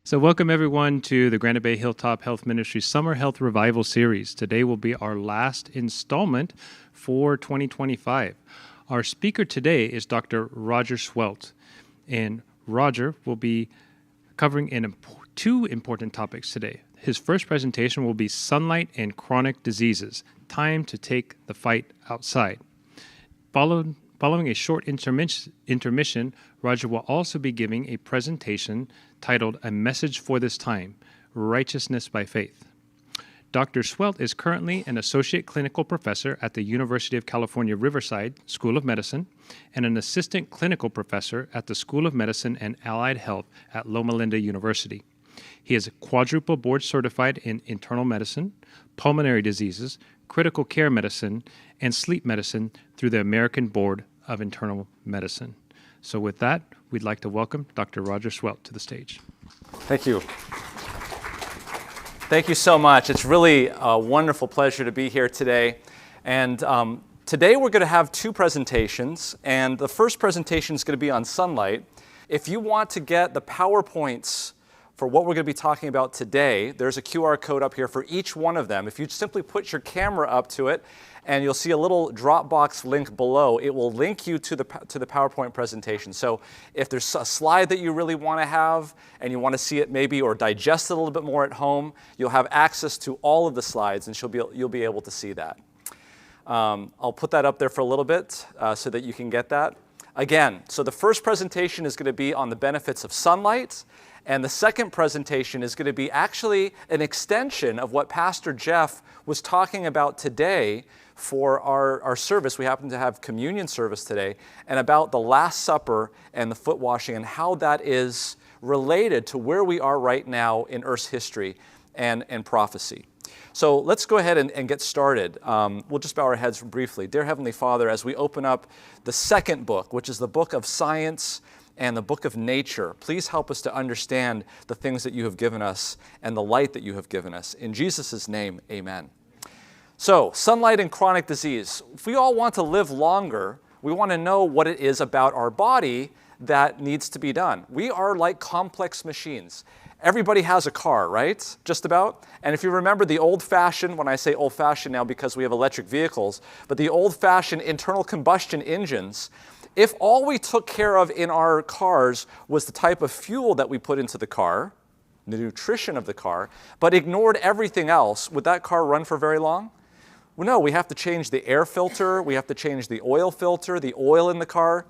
So welcome everyone to the Granite Bay Hilltop Health Ministry Summer Health Revival Series. Today will be our last installment for 2025. Our speaker today is Dr. Roger Seheult, and Roger will be covering two important topics today. His first presentation will be sunlight and chronic diseases, time to take the fight outside. Following a short intermission, Roger will also be giving a presentation titled A Message for This Time, Righteousness by Faith. Dr. Seheult is currently an associate clinical professor at the University of California, Riverside School of Medicine and an assistant clinical professor at the School of Medicine and Allied Health at Loma Linda University. He is quadruple board certified in internal medicine, pulmonary diseases, critical care medicine, and sleep medicine through the American Board of Internal Medicine. So with that, we'd like to welcome Dr. Roger Seheult to the stage. Thank you. Thank you so much. It's really a wonderful pleasure to be here today. And today we're going to have two presentations. And the first presentation is going to be on sunlight. If you want to get the PowerPoints for what we're going to be talking about today, there's a QR code up here for each one of them. If you simply put your camera up to it, and you'll see a little Dropbox link below, it will link you to the PowerPoint presentation. So if there's a slide that you really want to have, and you want to see it maybe or digest it a little bit more at home, you'll have access to all of the slides, and you'll be able to see that. I'll put that up there for a little bit so that you can get that. Again, so the first presentation is going to be on the benefits of sunlight. And the second presentation is going to be actually an extension of what Pastor Jeff was talking about today for our service. We happen to have communion service today, and about the Last Supper and the foot washing and how that is related to where we are right now in Earth's history and prophecy. So let's go ahead and get started. We'll just bow our heads briefly. Dear Heavenly Father, as we open up the second book, which is the book of science and the book of nature, please help us to understand the things that you have given us and the light that you have given us. In Jesus' name, amen. So, sunlight and chronic disease. If we all want to live longer, we want to know what it is about our body that needs to be done. We are like complex machines. Everybody has a car, right? Just about. And if you remember the old-fashioned, when I say old-fashioned now because we have electric vehicles, but the old-fashioned internal combustion engines, if all we took care of in our cars was the type of fuel that we put into the car, the nutrition of the car, but ignored everything else, would that car run for very long? Well, no, we have to change the air filter, we have to change the oil filter, the oil in the car.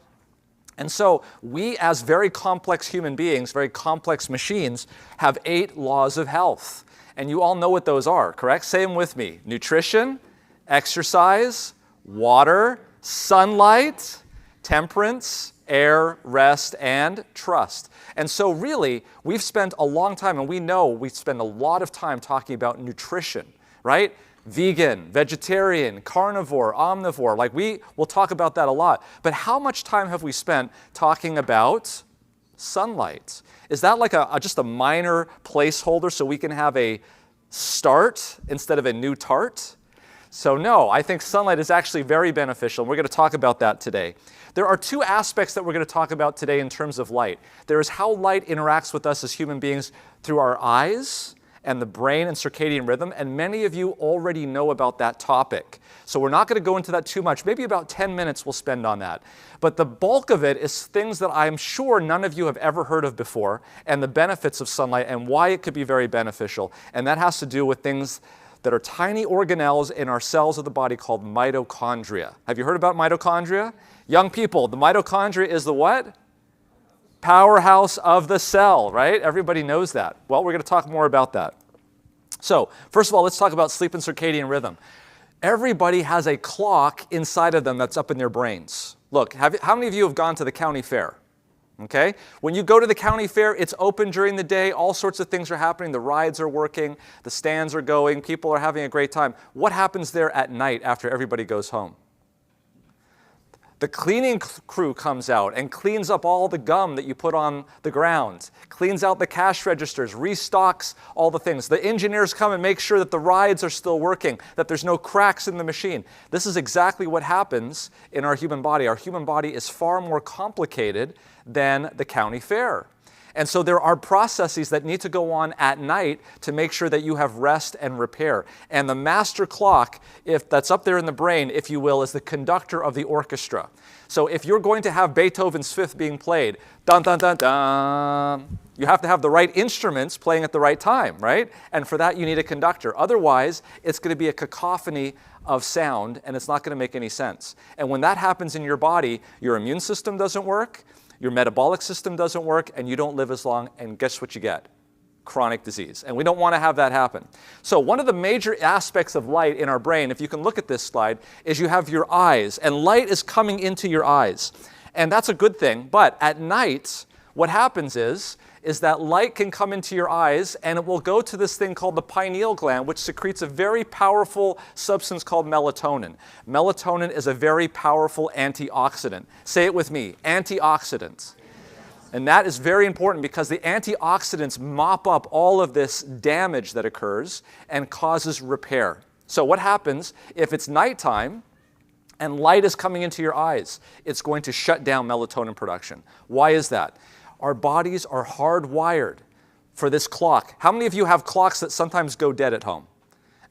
And so we, as very complex human beings, very complex machines, have 8 laws of health. And you all know what those are, correct? Say them with me. Nutrition, exercise, water, sunlight, temperance, air, rest, and trust. And so really, we've spent a long time, and we know we spend a lot of time talking about nutrition, right? Vegan, vegetarian, carnivore, omnivore, we'll talk about that a lot. But how much time have we spent talking about sunlight? Is that like just a minor placeholder so we can have a start instead of a new tart? So no, I think sunlight is actually very beneficial, and we're going to talk about that today. There are 2 aspects that we're going to talk about today in terms of light. There is how light interacts with us as human beings through our eyes and the brain and circadian rhythm, and many of you already know about that topic. So we're not going to go into that too much. Maybe about 10 minutes we'll spend on that. But the bulk of it is things that I'm sure none of you have ever heard of before, and the benefits of sunlight and why it could be very beneficial. And that has to do with things that are tiny organelles in our cells of the body called mitochondria. Have you heard about mitochondria? Young people, the mitochondria is the what? Powerhouse of the cell, right? Everybody knows that. Well, we're going to talk more about that. So, first of all, let's talk about sleep and circadian rhythm. Everybody has a clock inside of them that's up in their brains. Look, how many of you have gone to the county fair? Okay? When you go to the county fair, it's open during the day, all sorts of things are happening, the rides are working, the stands are going, people are having a great time. What happens there at night after everybody goes home? The cleaning crew comes out and cleans up all the gum that you put on the ground, cleans out the cash registers, restocks all the things. The engineers come and make sure that the rides are still working, that there's no cracks in the machine. This is exactly what happens in our human body. Our human body is far more complicated than the county fair. And so there are processes that need to go on at night to make sure that you have rest and repair. And the master clock, if that's up there in the brain, if you will, is the conductor of the orchestra. So if you're going to have Beethoven's Fifth being played, dun, dun, dun, dun, you have to have the right instruments playing at the right time, right? And for that, you need a conductor. Otherwise, it's going to be a cacophony of sound, and it's not going to make any sense. And when that happens in your body, your immune system doesn't work, your metabolic system doesn't work, and you don't live as long, and guess what you get? Chronic disease. And we don't want to have that happen. So one of the major aspects of light in our brain, if you can look at this slide, is you have your eyes, and light is coming into your eyes. And that's a good thing, but at night, what happens is that light can come into your eyes and it will go to this thing called the pineal gland, which secretes a very powerful substance called melatonin. Melatonin is a very powerful antioxidant. Say it with me, antioxidants. And that is very important because the antioxidants mop up all of this damage that occurs and causes repair. So what happens if it's nighttime and light is coming into your eyes? It's going to shut down melatonin production. Why is that? Our bodies are hardwired for this clock. How many of you have clocks that sometimes go dead at home?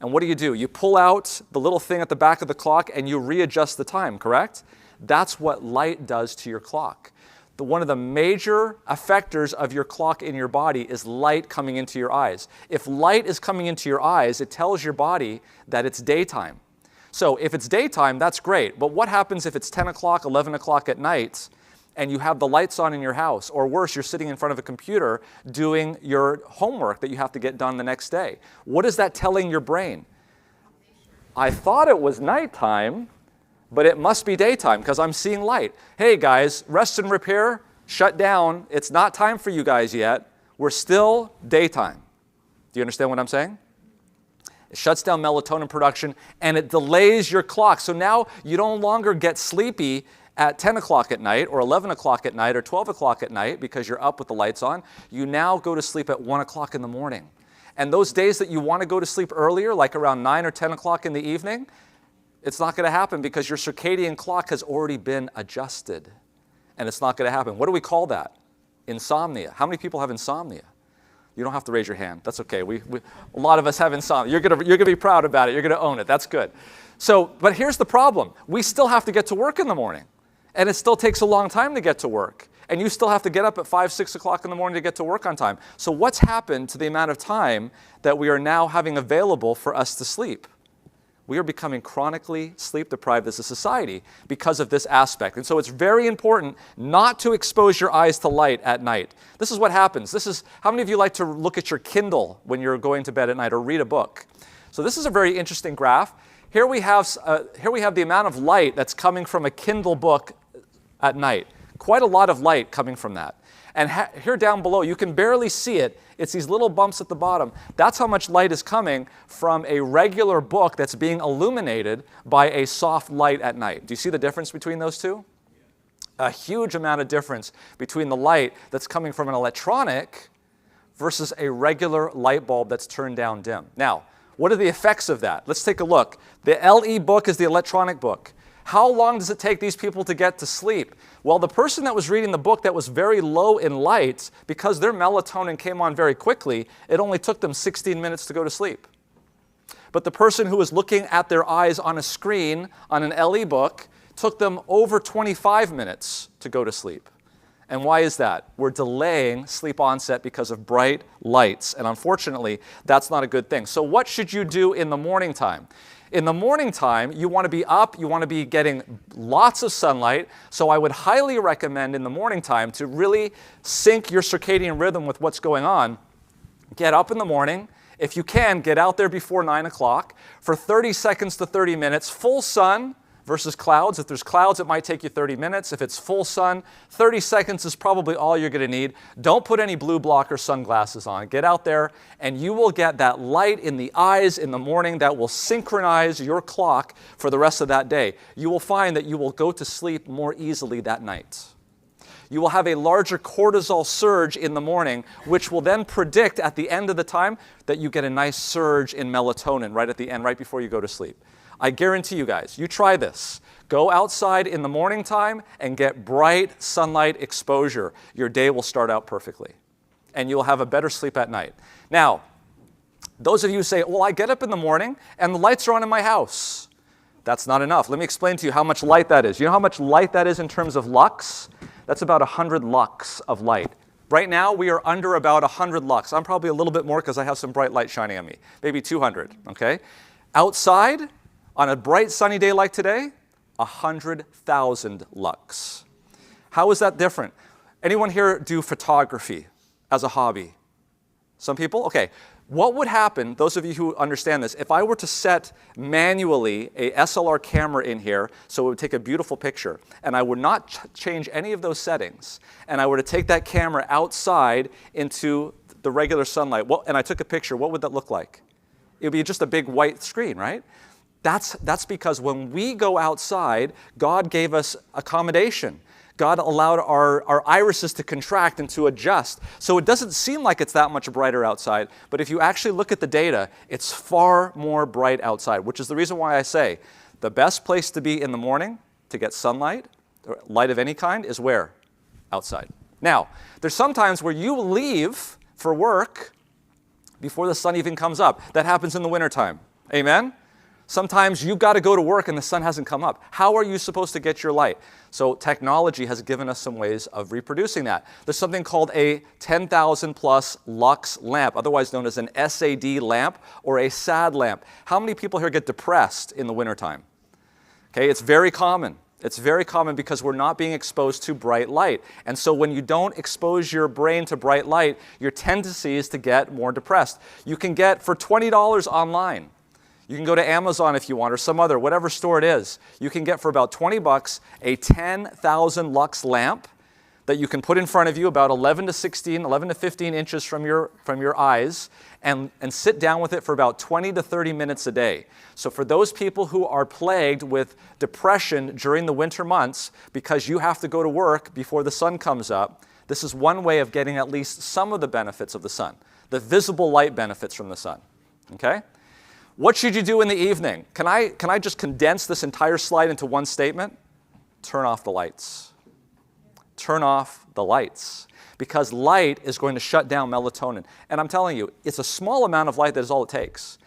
And what do? You pull out the little thing at the back of the clock and you readjust the time, correct? That's what light does to your clock. One of the major effectors of your clock in your body is light coming into your eyes. If light is coming into your eyes, it tells your body that it's daytime. So if it's daytime, that's great. But what happens if it's 10 o'clock, 11 o'clock at night, and you have the lights on in your house, or worse, you're sitting in front of a computer doing your homework that you have to get done the next day? What is that telling your brain? I thought it was nighttime, but it must be daytime because I'm seeing light. Hey guys, rest and repair, shut down. It's not time for you guys yet. We're still daytime. Do you understand what I'm saying? It shuts down melatonin production and it delays your clock. So now you no longer get sleepy at 10 o'clock at night or 11 o'clock at night or 12 o'clock at night because you're up with the lights on. You now go to sleep at 1 o'clock in the morning. And those days that you want to go to sleep earlier, like around 9 or 10 o'clock in the evening, it's not going to happen because your circadian clock has already been adjusted. And it's not going to happen. What do we call that? Insomnia. How many people have insomnia? You don't have to raise your hand. That's okay. A lot of us have insomnia. You're going to be proud about it. You're going to own it. That's good. So, but here's the problem. We still have to get to work in the morning. And it still takes a long time to get to work. And you still have to get up at 5, 6 o'clock in the morning to get to work on time. So what's happened to the amount of time that we are now having available for us to sleep? We are becoming chronically sleep deprived as a society because of this aspect. And so it's very important not to expose your eyes to light at night. This is what happens. How many of you like to look at your Kindle when you're going to bed at night or read a book? So this is a very interesting graph. Here we have the amount of light that's coming from a Kindle book at night. Quite a lot of light coming from that. And here down below, you can barely see it. It's these little bumps at the bottom. That's how much light is coming from a regular book that's being illuminated by a soft light at night. Do you see the difference between those two? A huge amount of difference between the light that's coming from an electronic versus a regular light bulb that's turned down dim. Now, what are the effects of that? Let's take a look. The LE book is the electronic book. How long does it take these people to get to sleep? Well, the person that was reading the book that was very low in light, because their melatonin came on very quickly, it only took them 16 minutes to go to sleep. But the person who was looking at their eyes on a screen on an LE book took them over 25 minutes to go to sleep. And why is that? We're delaying sleep onset because of bright lights. And unfortunately, that's not a good thing. So what should you do in the morning time? In the morning time, you want to be up, you want to be getting lots of sunlight. So I would highly recommend in the morning time to really sync your circadian rhythm with what's going on. Get up in the morning. If you can, get out there before 9 o'clock for 30 seconds to 30 minutes, full sun versus clouds. If there's clouds, it might take you 30 minutes. If it's full sun, 30 seconds is probably all you're going to need. Don't put any blue blocker sunglasses on. Get out there and you will get that light in the eyes in the morning that will synchronize your clock for the rest of that day. You will find that you will go to sleep more easily that night. You will have a larger cortisol surge in the morning, which will then predict at the end of the time that you get a nice surge in melatonin right at the end, right before you go to sleep. I guarantee you guys, you try this. Go outside in the morning time and get bright sunlight exposure. Your day will start out perfectly. and you'll have a better sleep at night. Now, those of you who say, well, I get up in the morning and the lights are on in my house. That's not enough. Let me explain to you how much light that is. You know how much light that is in terms of lux? That's about 100 lux of light. Right now, we are under about 100 lux. I'm probably a little bit more because I have some bright light shining on me. Maybe 200, okay? Outside, on a bright sunny day like today, 100,000 lux. How is that different? Anyone here do photography as a hobby? Some people? Okay. What would happen, those of you who understand this, if I were to set manually a SLR camera in here so it would take a beautiful picture, and I would not change any of those settings, and I were to take that camera outside into the regular sunlight, and I took a picture, what would that look like? It would be just a big white screen, right? That's because when we go outside, God gave us accommodation. God allowed our irises to contract and to adjust. So it doesn't seem like it's that much brighter outside, but if you actually look at the data, it's far more bright outside, which is the reason why I say the best place to be in the morning to get sunlight, or light of any kind, is where? Outside. Now, there's some times where you leave for work before the sun even comes up. That happens in the wintertime. Amen? Sometimes you've got to go to work and the sun hasn't come up. How are you supposed to get your light? So technology has given us some ways of reproducing that. There's something called a 10,000 plus lux lamp, otherwise known as an SAD lamp or a SAD lamp. How many people here get depressed in the wintertime? Okay, it's very common. It's very common because we're not being exposed to bright light. And so when you don't expose your brain to bright light, your tendency is to get more depressed. You can get for $20 online. You can go to Amazon if you want, or some other, whatever store it is. You can get for about 20 bucks a 10,000 lux lamp that you can put in front of you about 11 to 15 inches from your eyes and sit down with it for about 20 to 30 minutes a day. So for those people who are plagued with depression during the winter months because you have to go to work before the sun comes up, this is one way of getting at least some of the benefits of the sun, the visible light benefits from the sun, okay? What should you do in the evening? Can I just condense this entire slide into one statement? Turn off the lights. Turn off the lights. Because light is going to shut down melatonin. And I'm telling you, it's a small amount of light that is all it takes.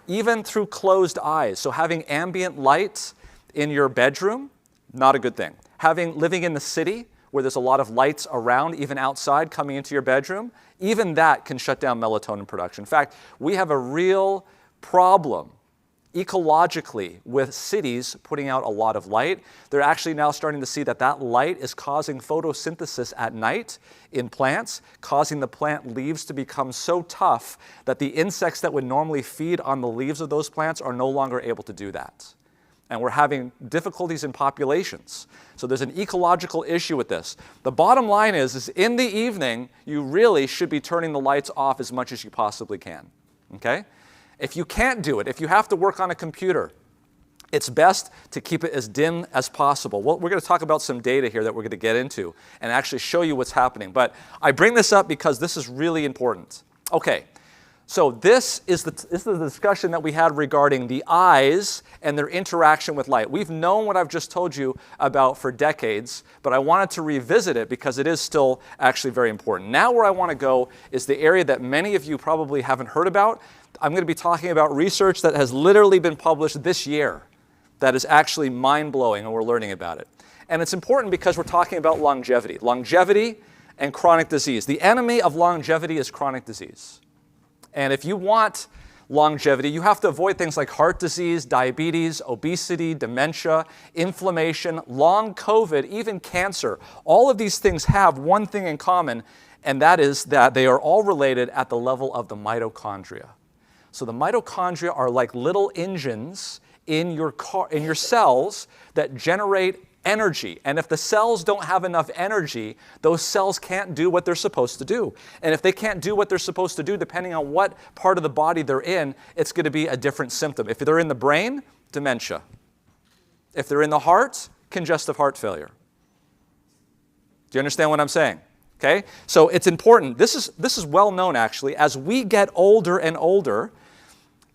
Even through closed eyes. So having ambient light in your bedroom, not a good thing. Living in the city, where there's a lot of lights around, even outside coming into your bedroom, even that can shut down melatonin production. In fact, we have a real problem ecologically with cities putting out a lot of light. They're actually now starting to see that light is causing photosynthesis at night in plants, causing the plant leaves to become so tough that the insects that would normally feed on the leaves of those plants are no longer able to do that. And we're having difficulties in populations. So there's an ecological issue with this. The bottom line is in the evening, you really should be turning the lights off as much as you possibly can, okay? If you can't do it, if you have to work on a computer, it's best to keep it as dim as possible. Well, we're going to talk about some data here that we're going to get into and actually show you what's happening. But I bring this up because this is really important. Okay, so this is the discussion that we had regarding the eyes and their interaction with light. We've known what I've just told you about for decades, but I wanted to revisit it because it is still actually very important. Now where I want to go is the area that many of you probably haven't heard about. I'm going to be talking about research that has literally been published this year that is actually mind-blowing, and we're learning about it. And it's important because we're talking about longevity. Longevity and chronic disease. The enemy of longevity is chronic disease. And if you want longevity, you have to avoid things like heart disease, diabetes, obesity, dementia, inflammation, long COVID, even cancer. All of these things have one thing in common, and that is that they are all related at the level of the mitochondria. So the mitochondria are like little engines in your cells that generate energy. And if the cells don't have enough energy, those cells can't do what they're supposed to do. And if they can't do what they're supposed to do, depending on what part of the body they're in, it's going to be a different symptom. If they're in the brain, dementia. If they're in the heart, congestive heart failure. Do you understand what I'm saying? Okay? So it's important. This is well known, actually. As we get older and older,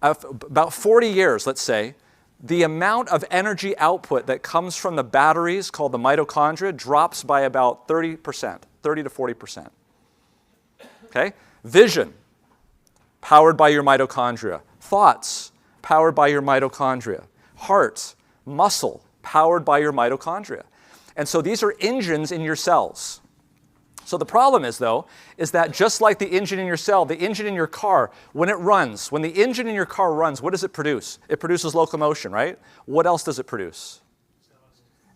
about 40 years, let's say, the amount of energy output that comes from the batteries, called the mitochondria, drops by about 30%, 30 to 40%. Okay? Vision, powered by your mitochondria. Thoughts, powered by your mitochondria. Heart, muscle, powered by your mitochondria. And so these are engines in your cells. So the problem is, though, is that just like the engine in your cell, the engine in your car, when it runs, when the engine in your car runs, what does it produce? It produces locomotion, right? What else does it produce?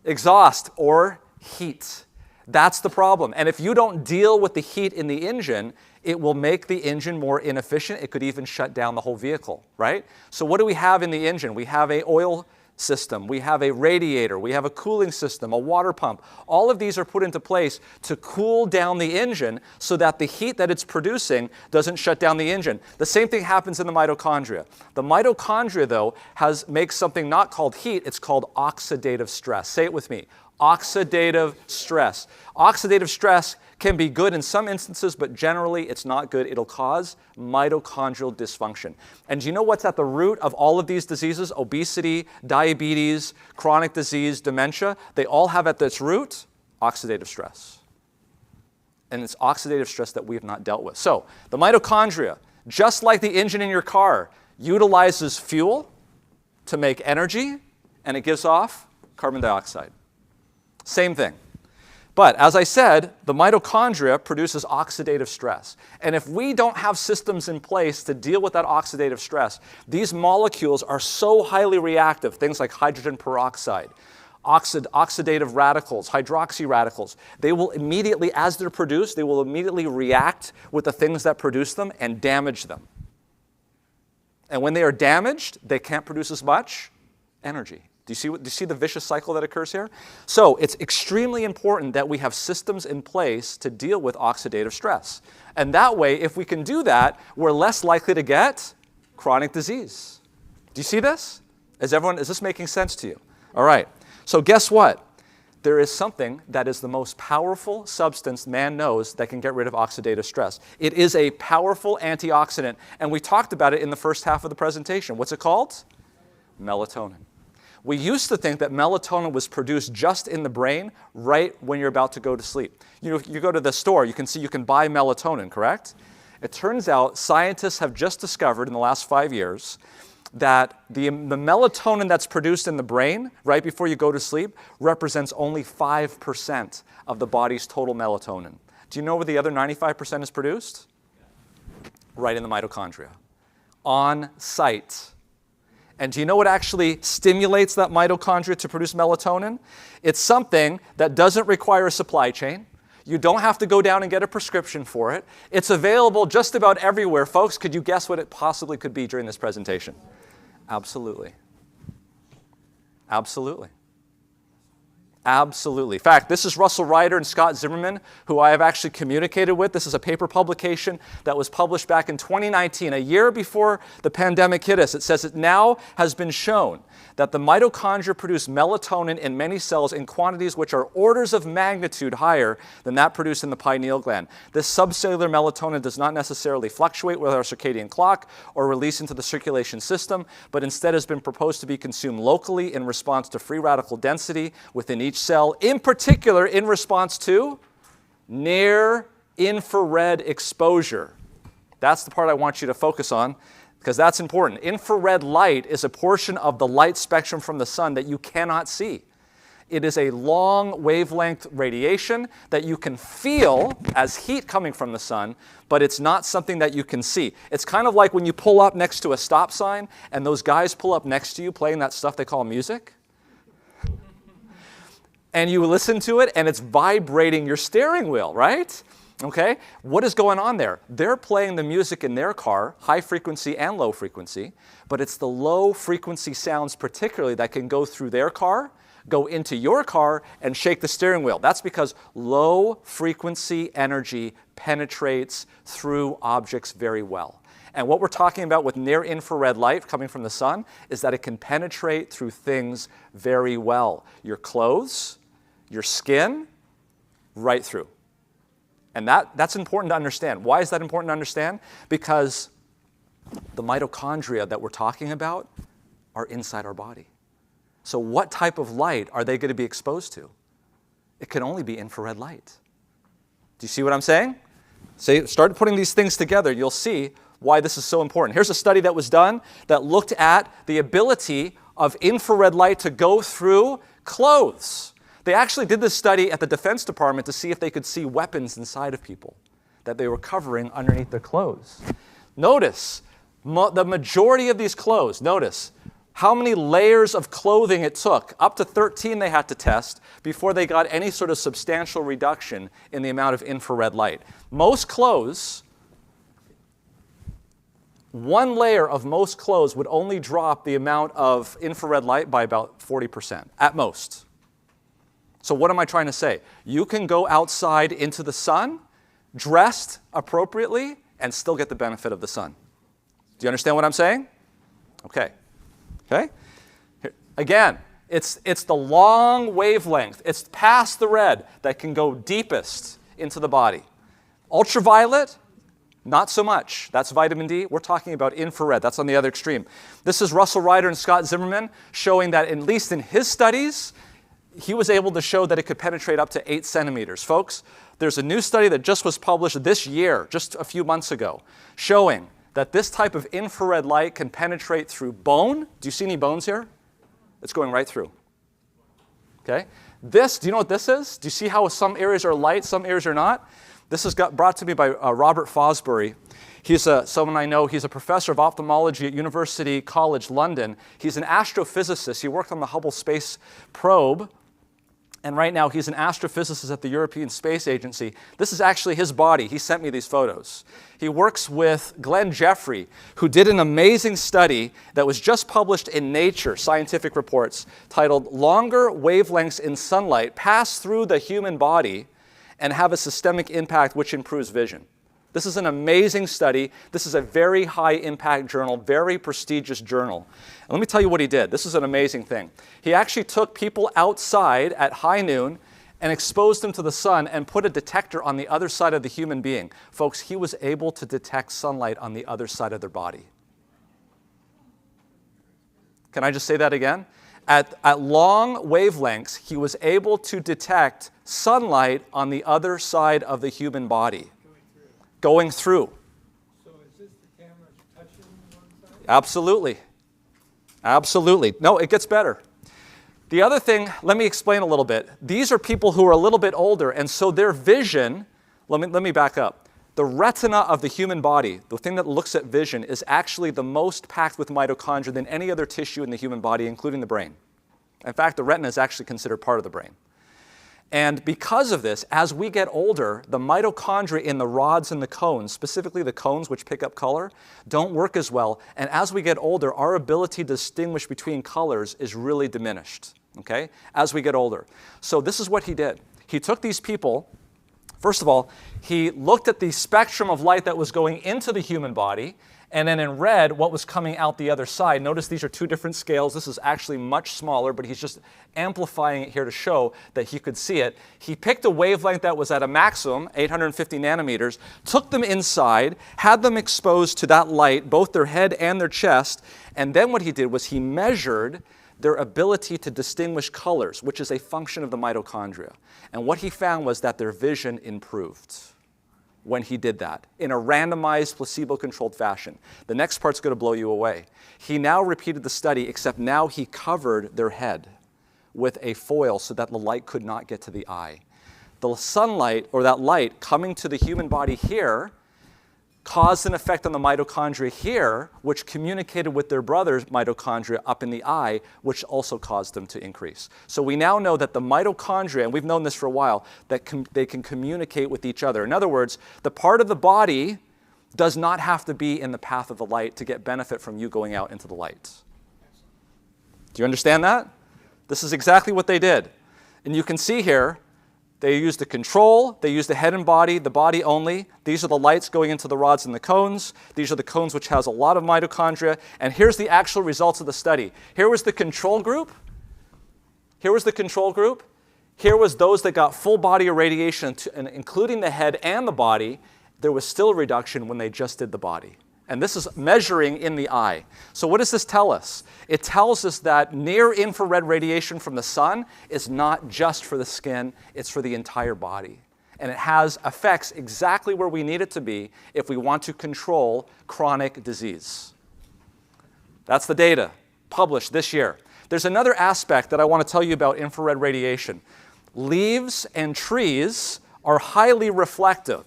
Exhaust or heat. That's the problem. And if you don't deal with the heat in the engine, it will make the engine more inefficient. It could even shut down the whole vehicle, right? So what do we have in the engine? We have an oil system, we have a radiator, we have a cooling system, a water pump. All of these are put into place to cool down the engine so that the heat that it's producing doesn't shut down the engine. The same thing happens in the mitochondria. The mitochondria, though, makes something not called heat, it's called oxidative stress. Say it with me. Oxidative stress. Oxidative stress can be good in some instances, but generally it's not good. It'll cause mitochondrial dysfunction. And do you know what's at the root of all of these diseases? Obesity, diabetes, chronic disease, dementia. They all have at its root oxidative stress. And it's oxidative stress that we have not dealt with. So the mitochondria, just like the engine in your car, utilizes fuel to make energy, and it gives off carbon dioxide. Same thing. But as I said, the mitochondria produces oxidative stress. And if we don't have systems in place to deal with that oxidative stress, these molecules are so highly reactive, things like hydrogen peroxide, oxidative radicals, hydroxy radicals, they will immediately, as they're produced, they will immediately react with the things that produce them and damage them. And when they are damaged, they can't produce as much energy. Do you see the vicious cycle that occurs here? So it's extremely important that we have systems in place to deal with oxidative stress. And that way, if we can do that, we're less likely to get chronic disease. Do you see this? Is this making sense to you? All right. So guess what? There is something that is the most powerful substance man knows that can get rid of oxidative stress. It is a powerful antioxidant. And we talked about it in the first half of the presentation. What's it called? Melatonin. We used to think that melatonin was produced just in the brain right when you're about to go to sleep. You go to the store, you can see you can buy melatonin, correct? It turns out scientists have just discovered in the last 5 years that the melatonin that's produced in the brain right before you go to sleep represents only 5% of the body's total melatonin. Do you know where the other 95% is produced? Right in the mitochondria, on site. And do you know what actually stimulates that mitochondria to produce melatonin? It's something that doesn't require a supply chain. You don't have to go down and get a prescription for it. It's available just about everywhere. Folks, could you guess what it possibly could be during this presentation? Absolutely. Absolutely. Absolutely. In fact, this is Russell Ryder and Scott Zimmerman, who I have actually communicated with. This is a paper publication that was published back in 2019, a year before the pandemic hit us. It says it now has been shown that the mitochondria produce melatonin in many cells in quantities which are orders of magnitude higher than that produced in the pineal gland. This subcellular melatonin does not necessarily fluctuate with our circadian clock or release into the circulation system, but instead has been proposed to be consumed locally in response to free radical density within each cell, in particular in response to near infrared exposure. That's the part I want you to focus on, because that's important. Infrared light is a portion of the light spectrum from the sun that you cannot see. It is a long wavelength radiation that you can feel as heat coming from the sun, but it's not something that you can see. It's kind of like when you pull up next to a stop sign and those guys pull up next to you playing that stuff they call music. And you listen to it and it's vibrating your steering wheel, right? Okay, what is going on there? They're playing the music in their car, high frequency and low frequency, but it's the low frequency sounds particularly that can go through their car, go into your car, and shake the steering wheel. That's because low frequency energy penetrates through objects very well. And what we're talking about with near infrared light coming from the sun is that it can penetrate through things very well. Your clothes, your skin, right through. And that's important to understand. Why is that important to understand? Because the mitochondria that we're talking about are inside our body. So what type of light are they going to be exposed to? It can only be infrared light. Do you see what I'm saying? See, start putting these things together. You'll see why this is so important. Here's a study that was done that looked at the ability of infrared light to go through clothes. They actually did this study at the Defense Department to see if they could see weapons inside of people that they were covering underneath their clothes. Notice, the majority of these clothes, notice how many layers of clothing it took. Up to 13 they had to test before they got any sort of substantial reduction in the amount of infrared light. Most clothes, one layer of most clothes would only drop the amount of infrared light by about 40% at most. So what am I trying to say? You can go outside into the sun, dressed appropriately, and still get the benefit of the sun. Do you understand what I'm saying? Okay. Okay? Again, it's the long wavelength. It's past the red that can go deepest into the body. Ultraviolet, not so much. That's vitamin D. We're talking about infrared. That's on the other extreme. This is Russell Ryder and Scott Zimmerman showing that, at least in his studies, he was able to show that it could penetrate up to 8 centimeters. Folks, there's a new study that just was published this year, just a few months ago, showing that this type of infrared light can penetrate through bone. Do you see any bones here? It's going right through. Okay? This, do you know what this is? Do you see how some areas are light, some areas are not? This is brought to me by Robert Fosbury. He's someone I know. He's a professor of ophthalmology at University College London. He's an astrophysicist. He worked on the Hubble Space Probe. And right now, he's an astrophysicist at the European Space Agency. This is actually his body. He sent me these photos. He works with Glenn Jeffrey, who did an amazing study that was just published in Nature Scientific Reports titled Longer Wavelengths in Sunlight Pass Through the Human Body and Have a Systemic Impact which Improves Vision. This is an amazing study. This is a very high-impact journal, very prestigious journal. And let me tell you what he did. This is an amazing thing. He actually took people outside at high noon and exposed them to the sun and put a detector on the other side of the human being. Folks, he was able to detect sunlight on the other side of their body. Can I just say that again? At long wavelengths, he was able to detect sunlight on the other side of the human body. Going through. So is this the camera touching one side? Absolutely. Absolutely. No, it gets better. The other thing, let me explain a little bit. These are people who are a little bit older, and so their vision, let me back up. The retina of the human body, the thing that looks at vision, is actually the most packed with mitochondria than any other tissue in the human body, including the brain. In fact, the retina is actually considered part of the brain. And because of this, as we get older, the mitochondria in the rods and the cones, specifically the cones which pick up color, don't work as well. And as we get older, our ability to distinguish between colors is really diminished, okay, as we get older. So this is what he did. He took these people, first of all, he looked at the spectrum of light that was going into the human body, and then in red, what was coming out the other side. Notice these are two different scales. This is actually much smaller, but he's just amplifying it here to show that he could see it. He picked a wavelength that was at a maximum, 850 nanometers, took them inside, had them exposed to that light, both their head and their chest, and then what he did was he measured their ability to distinguish colors, which is a function of the mitochondria. And what he found was that their vision improved when he did that in a randomized, placebo-controlled fashion. The next part's going to blow you away. He now repeated the study, except now he covered their head with a foil so that the light could not get to the eye. The sunlight, or that light coming to the human body here, caused an effect on the mitochondria here, which communicated with their brother's mitochondria up in the eye, which also caused them to increase. So we now know that the mitochondria, and we've known this for a while, that they can communicate with each other. In other words, the part of the body does not have to be in the path of the light to get benefit from you going out into the light. Do you understand that? This is exactly what they did. And you can see here, they used the control, they used the head and body, the body only. These are the lights going into the rods and the cones. These are the cones which has a lot of mitochondria. And here's the actual results of the study. Here was the control group. Here was the control group. Here was those that got full body irradiation, including the head and the body. There was still a reduction when they just did the body. And this is measuring in the eye. So what does this tell us? It tells us that near-infrared radiation from the sun is not just for the skin, it's for the entire body. and it has effects exactly where we need it to be if we want to control chronic disease. That's the data published this year. There's another aspect that I want to tell you about infrared radiation. Leaves and trees are highly reflective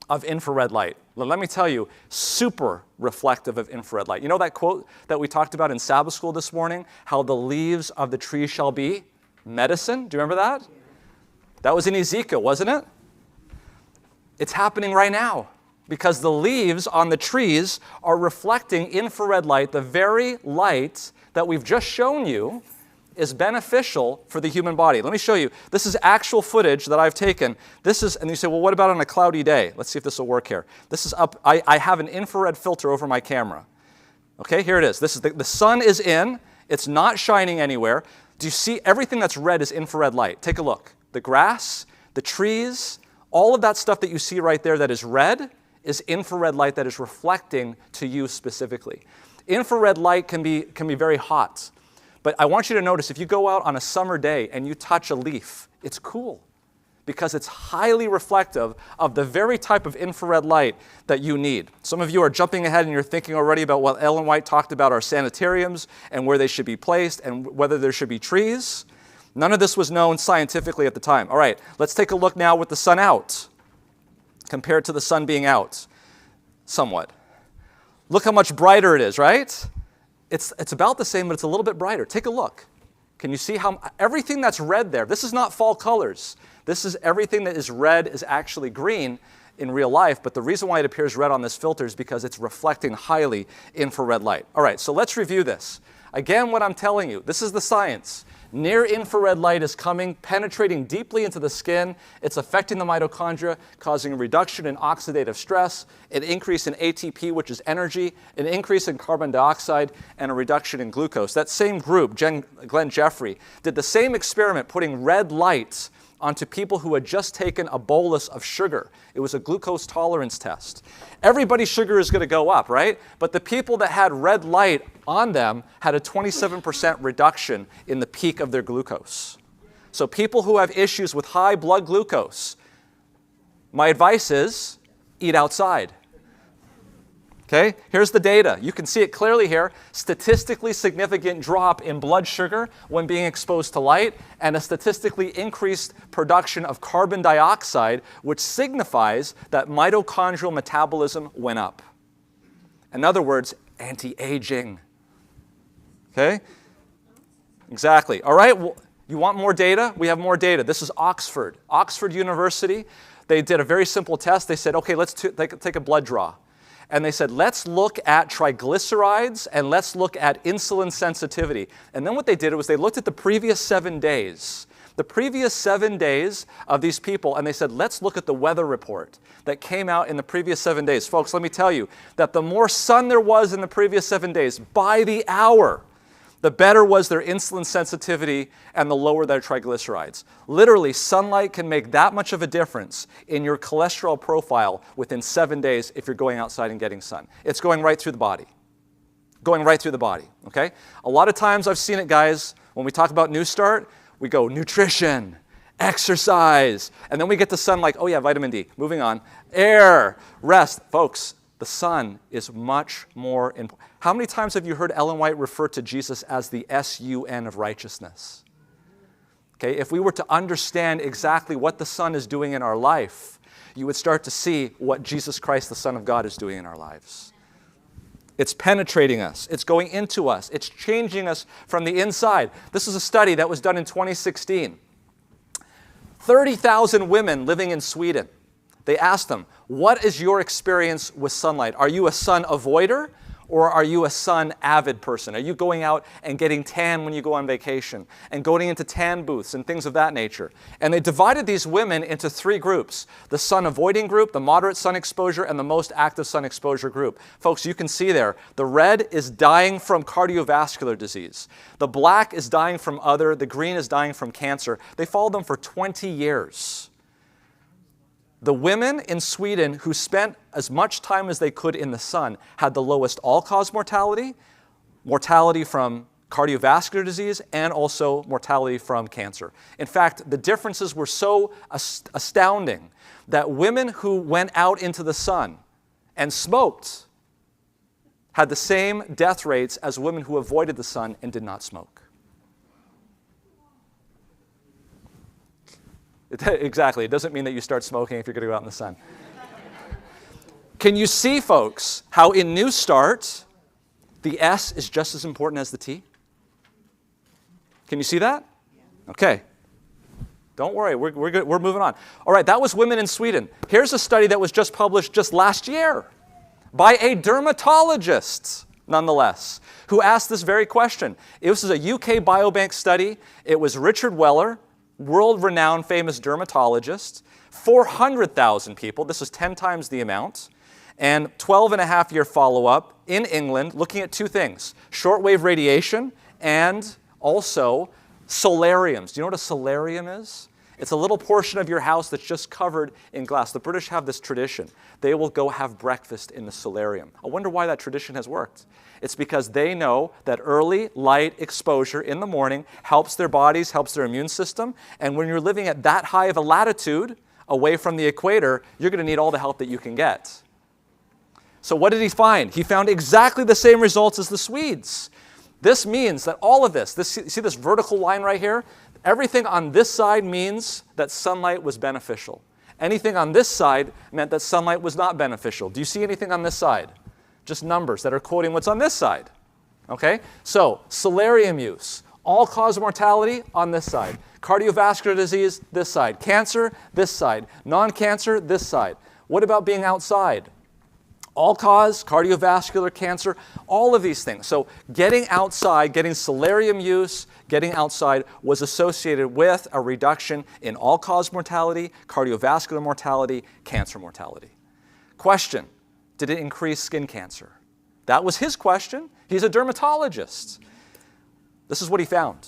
of infrared light. Let me tell you, super reflective of infrared light. You know that quote that we talked about in Sabbath school this morning? How the leaves of the tree shall be medicine? Do you remember that? That was in Ezekiel, wasn't it? It's happening right now because the leaves on the trees are reflecting infrared light, the very light that we've just shown you is beneficial for the human body. Let me show you. This is actual footage that I've taken. This is, and you say, well, what about on a cloudy day? Let's see if this will work here. This is up, I have an infrared filter over my camera. Okay, here it is. This is the sun is in. It's not shining anywhere. Do you see everything that's red is infrared light? Take a look. The grass, the trees, all of that stuff that you see right there that is red is infrared light that is reflecting to you specifically. Infrared light can be very hot. But I want you to notice, if you go out on a summer day and you touch a leaf, it's cool because it's highly reflective of the very type of infrared light that you need. Some of you are jumping ahead and you're thinking already about what Ellen White talked about our sanitariums and where they should be placed and whether there should be trees. None of this was known scientifically at the time. All right, let's take a look now with the sun out compared to the sun being out somewhat. Look how much brighter it is, right? It's about the same, but it's a little bit brighter. Take a look. Can you see how everything that's red there, this is not fall colors. This is everything that is red is actually green in real life, but the reason why it appears red on this filter is because it's reflecting highly infrared light. All right, so let's review this. Again, what I'm telling you, this is the science. Near infrared light is coming, penetrating deeply into the skin. It's affecting the mitochondria, causing a reduction in oxidative stress, an increase in ATP, which is energy, an increase in carbon dioxide, and a reduction in glucose. That same group, Glenn Jeffrey, did the same experiment, putting red light onto people who had just taken a bolus of sugar. It was a glucose tolerance test. Everybody's sugar is going to go up, right? But the people that had red light on them had a 27% reduction in the peak of their glucose. So people who have issues with high blood glucose, my advice is eat outside. Okay, here's the data. You can see it clearly here. Statistically significant drop in blood sugar when being exposed to light and a statistically increased production of carbon dioxide, which signifies that mitochondrial metabolism went up. In other words, anti-aging. Okay? Exactly. All right, well, you want more data? We have more data. This is Oxford University. They did a very simple test. They said, okay, let's take a blood draw. And they said, let's look at triglycerides and let's look at insulin sensitivity. And then what they did was they looked at the previous 7 days. The previous 7 days of these people, and they said, let's look at the weather report that came out in the previous 7 days. Folks, let me tell you that the more sun there was in the previous 7 days, by the hour, the better was their insulin sensitivity and the lower their triglycerides. Literally, sunlight can make that much of a difference in your cholesterol profile within 7 days if you're going outside and getting sun. It's going right through the body. Going right through the body, okay? A lot of times I've seen it, guys, when we talk about New Start, we go nutrition, exercise, and then we get to sun like, oh yeah, vitamin D. Moving on. Air, rest. Folks, the sun is much more important. How many times have you heard Ellen White refer to Jesus as the S-U-N of righteousness? Okay, if we were to understand exactly what the sun is doing in our life, you would start to see what Jesus Christ, the Son of God, is doing in our lives. It's penetrating us. It's going into us. It's changing us from the inside. This is a study that was done in 2016. 30,000 women living in Sweden. They asked them, what is your experience with sunlight? Are you a sun avoider or are you a sun avid person? Are you going out and getting tan when you go on vacation and going into tan booths and things of that nature? And they divided these women into 3 groups: the sun avoiding group, the moderate sun exposure, and the most active sun exposure group. Folks, you can see there, the red is dying from cardiovascular disease. The black is dying from other, the green is dying from cancer. They followed them for 20 years. The women in Sweden who spent as much time as they could in the sun had the lowest all-cause mortality, mortality from cardiovascular disease, and also mortality from cancer. In fact, the differences were so astounding that women who went out into the sun and smoked had the same death rates as women who avoided the sun and did not smoke. Exactly. It doesn't mean that you start smoking if you're going to go out in the sun. Can you see, folks, how in New Start, the S is just as important as the T? Can you see that? Okay. Don't worry, we're good. We're moving on. All right, that was women in Sweden. Here's a study that was just published just last year by a dermatologist, nonetheless, who asked this very question. This is a UK Biobank study. It was Richard Weller, world-renowned famous dermatologist, 400,000 people. This was 10 times the amount. And 12-and-a-half-year follow-up in England, looking at two things: shortwave radiation and also solariums. Do you know what a solarium is? It's a little portion of your house that's just covered in glass. The British have this tradition. They will go have breakfast in the solarium. I wonder why that tradition has worked. It's because they know that early light exposure in the morning helps their bodies, helps their immune system. And when you're living at that high of a latitude, away from the equator, you're going to need all the help that you can get. So what did he find? He found exactly the same results as the Swedes. This means that all of this, see this vertical line right here? Everything on this side means that sunlight was beneficial. Anything on this side meant that sunlight was not beneficial. Do you see anything on this side? Just numbers that are quoting what's on this side. Okay? So, solarium use, all-cause mortality on this side. Cardiovascular disease, this side. Cancer, this side. Non-cancer, this side. What about being outside? All-cause, cardiovascular, cancer, all of these things. So getting outside, getting solarium use, getting outside was associated with a reduction in all-cause mortality, cardiovascular mortality, cancer mortality. Question, did it increase skin cancer? That was his question. He's a dermatologist. This is what he found.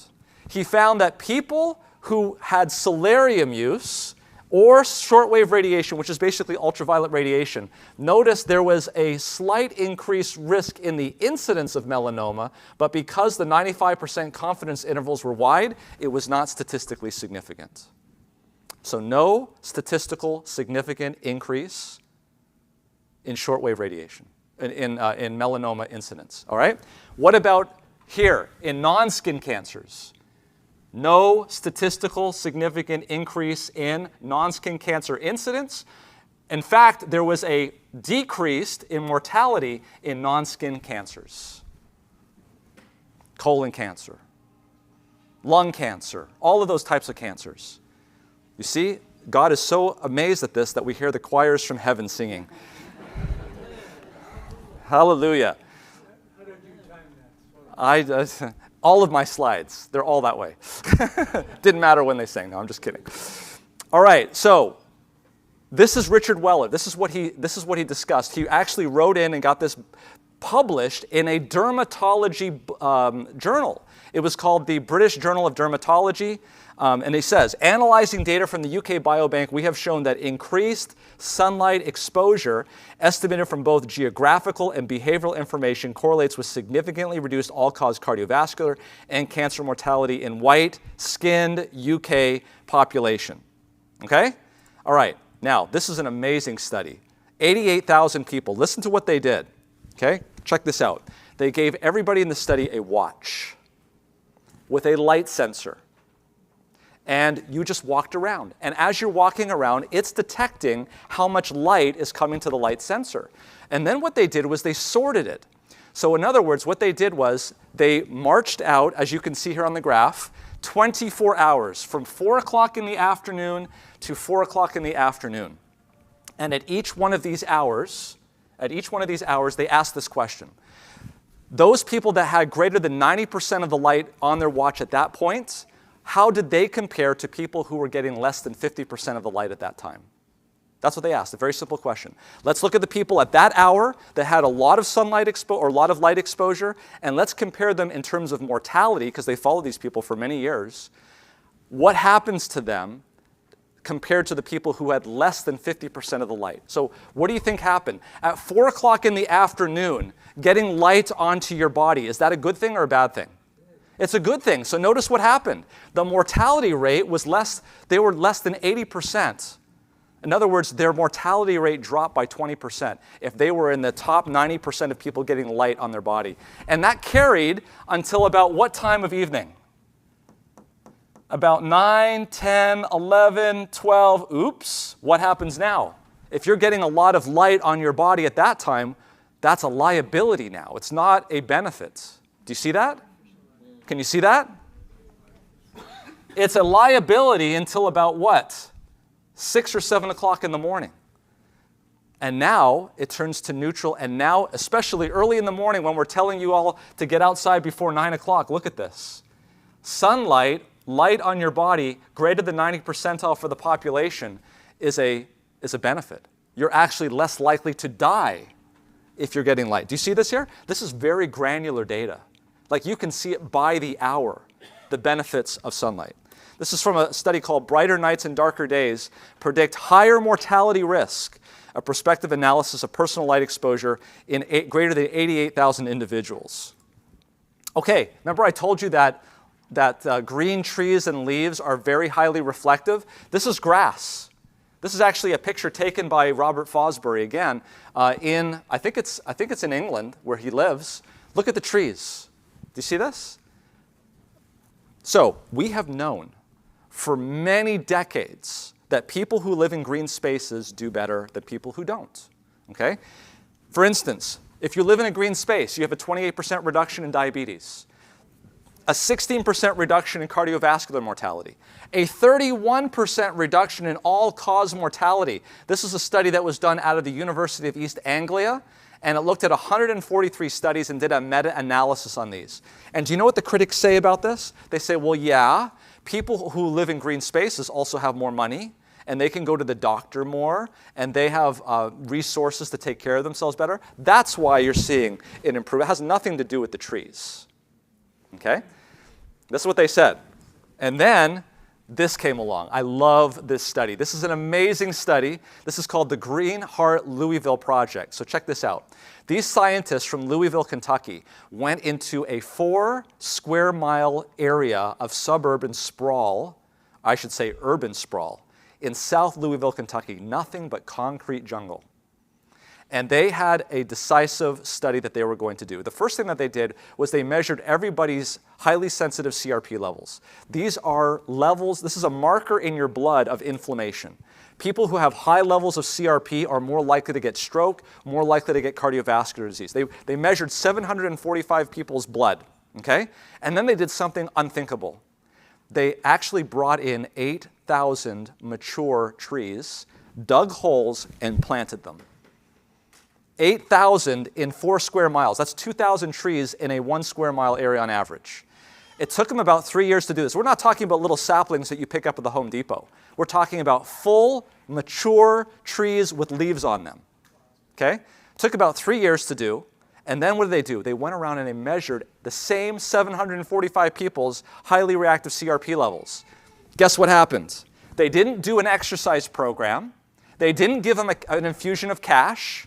He found that people who had solarium use or shortwave radiation, which is basically ultraviolet radiation, notice there was a slight increased risk in the incidence of melanoma, but because the 95% confidence intervals were wide, it was not statistically significant. So no statistical significant increase in shortwave radiation, in melanoma incidence, all right? What about here, in non-skin cancers? No statistical significant increase in non-skin cancer incidence. In fact, there was a decrease in mortality in non-skin cancers. Colon cancer, lung cancer, all of those types of cancers. You see, God is so amazed at this that we hear the choirs from heaven singing. Hallelujah. How did you time that? All of my slides, they're all that way. Didn't matter when they sang. No, I'm just kidding. All right, so this is Richard Weller. This is what he discussed. He actually wrote in and got this published in a dermatology journal. It was called the British Journal of Dermatology. And he says, analyzing data from the UK Biobank, we have shown that increased sunlight exposure, estimated from both geographical and behavioral information, correlates with significantly reduced all-cause cardiovascular and cancer mortality in white-skinned UK population. Okay? All right. Now, this is an amazing study. 88,000 people. Listen to what they did. Okay? Check this out. They gave everybody in the study a watch with a light sensor. And you just walked around. And as you're walking around, it's detecting how much light is coming to the light sensor. And then what they did was they sorted it. So in other words, what they did was they marched out, as you can see here on the graph, 24 hours, from 4 o'clock in the afternoon to 4 o'clock in the afternoon. And at each one of these hours, they asked this question. Those people that had greater than 90% of the light on their watch at that point, how did they compare to people who were getting less than 50% of the light at that time? That's what they asked, a very simple question. Let's look at the people at that hour that had a lot of sunlight or a lot of light exposure, and let's compare them in terms of mortality, because they followed these people for many years. What happens to them compared to the people who had less than 50% of the light? So what do you think happened? At 4 o'clock in the afternoon, getting light onto your body, is that a good thing or a bad thing? It's a good thing. So notice what happened. The mortality rate was less, they were less than 80%. In other words, their mortality rate dropped by 20% if they were in the top 90% of people getting light on their body. And that carried until about what time of evening? About 9, 10, 11, 12. Oops, what happens now? If you're getting a lot of light on your body at that time, that's a liability now. It's not a benefit. Do you see that? Can you see that? It's a liability until about what? 6 or 7 o'clock in the morning. And now it turns to neutral. And now, especially early in the morning when we're telling you all to get outside before 9 o'clock, look at this. Sunlight, light on your body, greater than 90th percentile for the population is a benefit. You're actually less likely to die if you're getting light. Do you see this here? This is very granular data. Like you can see it by the hour, the benefits of sunlight. This is from a study called Brighter Nights and Darker Days Predict Higher Mortality Risk, a prospective analysis of personal light exposure in greater than 88,000 individuals. Okay, remember I told you that green trees and leaves are very highly reflective? This is grass. This is actually a picture taken by Robert Fosbury again in, I think it's in England where he lives. Look at the trees. Do you see this? So we have known for many decades that people who live in green spaces do better than people who don't. Okay? For instance, if you live in a green space, you have a 28% reduction in diabetes, a 16% reduction in cardiovascular mortality, a 31% reduction in all-cause mortality. This is a study that was done out of the University of East Anglia, and it looked at 143 studies and did a meta-analysis on these. And do you know what the critics say about this? They say, well, yeah, people who live in green spaces also have more money, and they can go to the doctor more, and they have resources to take care of themselves better. That's why you're seeing an improvement. It has nothing to do with the trees. Okay? This is what they said. And then this came along. I love this study. This is an amazing study. This is called the Green Heart Louisville Project. So check this out. These scientists from Louisville, Kentucky, went into a 4 square mile area of suburban sprawl, I should say urban sprawl, in South Louisville, Kentucky. Nothing but concrete jungle. And they had a decisive study that they were going to do. The first thing that they did was they measured everybody's highly sensitive CRP levels. These are levels, this is a marker in your blood of inflammation. People who have high levels of CRP are more likely to get stroke, more likely to get cardiovascular disease. They measured 745 people's blood, okay? And then they did something unthinkable. They actually brought in 8,000 mature trees, dug holes, and planted them. 8,000 in 4 square miles. That's 2,000 trees in a 1 square mile area on average. It took them about 3 years to do this. We're not talking about little saplings that you pick up at the Home Depot. We're talking about full, mature trees with leaves on them. Okay? It took about 3 years to do. And then what did they do? They went around and they measured the same 745 people's highly reactive CRP levels. Guess what happened? They didn't do an exercise program. They didn't give them an infusion of cash.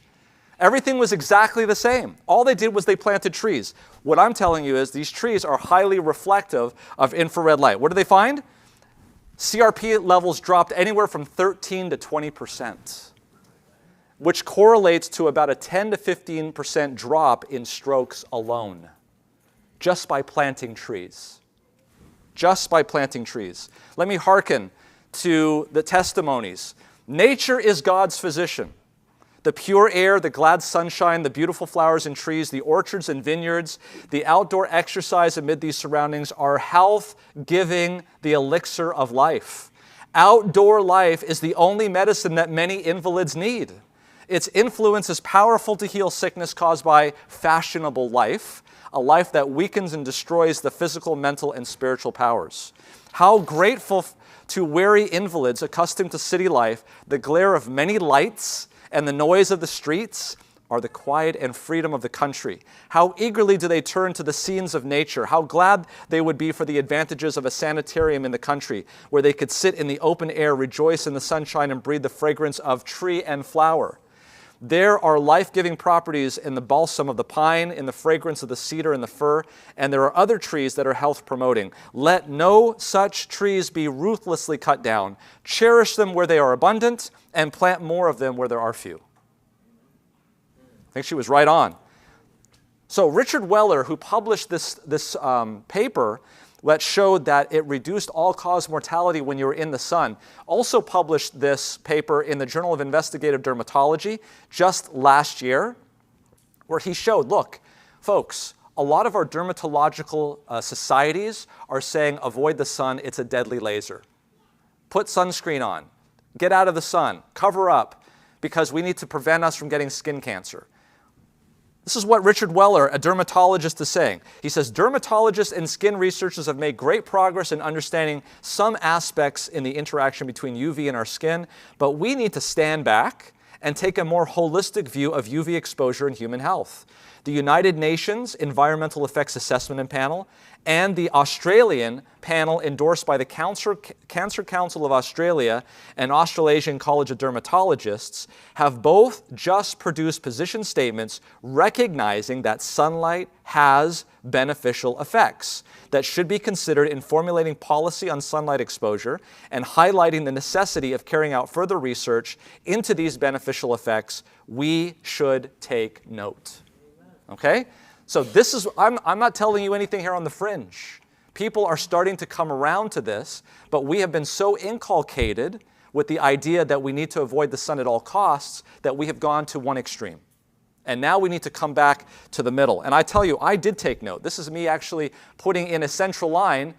Everything was exactly the same. All they did was they planted trees. What I'm telling you is these trees are highly reflective of infrared light. What did they find? CRP levels dropped anywhere from 13 to 20%, which correlates to about a 10 to 15% drop in strokes alone, just by planting trees. Just by planting trees. Let me hearken to the testimonies. Nature is God's physician. The pure air, the glad sunshine, the beautiful flowers and trees, the orchards and vineyards, the outdoor exercise amid these surroundings are health-giving, the elixir of life. Outdoor life is the only medicine that many invalids need. Its influence is powerful to heal sickness caused by fashionable life, a life that weakens and destroys the physical, mental, and spiritual powers. How grateful to weary invalids accustomed to city life, the glare of many lights, and the noise of the streets are the quiet and freedom of the country. How eagerly do they turn to the scenes of nature. How glad they would be for the advantages of a sanitarium in the country, where they could sit in the open air, rejoice in the sunshine, and breathe the fragrance of tree and flower. There are life-giving properties in the balsam of the pine, in the fragrance of the cedar and the fir, and there are other trees that are health-promoting. Let no such trees be ruthlessly cut down. Cherish them where they are abundant, and plant more of them where there are few. I think she was right on. So Richard Weller, who published this paper that showed that it reduced all-cause mortality when you were in the sun, also published this paper in the Journal of Investigative Dermatology just last year, where he showed, look, folks, a lot of our dermatological societies are saying avoid the sun, it's a deadly laser. Put sunscreen on, get out of the sun, cover up, because we need to prevent us from getting skin cancer. This is what Richard Weller, a dermatologist, is saying. He says, dermatologists and skin researchers have made great progress in understanding some aspects in the interaction between UV and our skin, but we need to stand back and take a more holistic view of UV exposure in human health. The United Nations Environmental Effects Assessment Panel and the Australian panel endorsed by the Cancer Council of Australia and Australasian College of Dermatologists have both just produced position statements recognizing that sunlight has beneficial effects that should be considered in formulating policy on sunlight exposure and highlighting the necessity of carrying out further research into these beneficial effects. We should take note. Okay? So this is, I'm not telling you anything here on the fringe. People are starting to come around to this, but we have been so inculcated with the idea that we need to avoid the sun at all costs that we have gone to one extreme. And now we need to come back to the middle. And I tell you, I did take note. This is me actually putting in a central line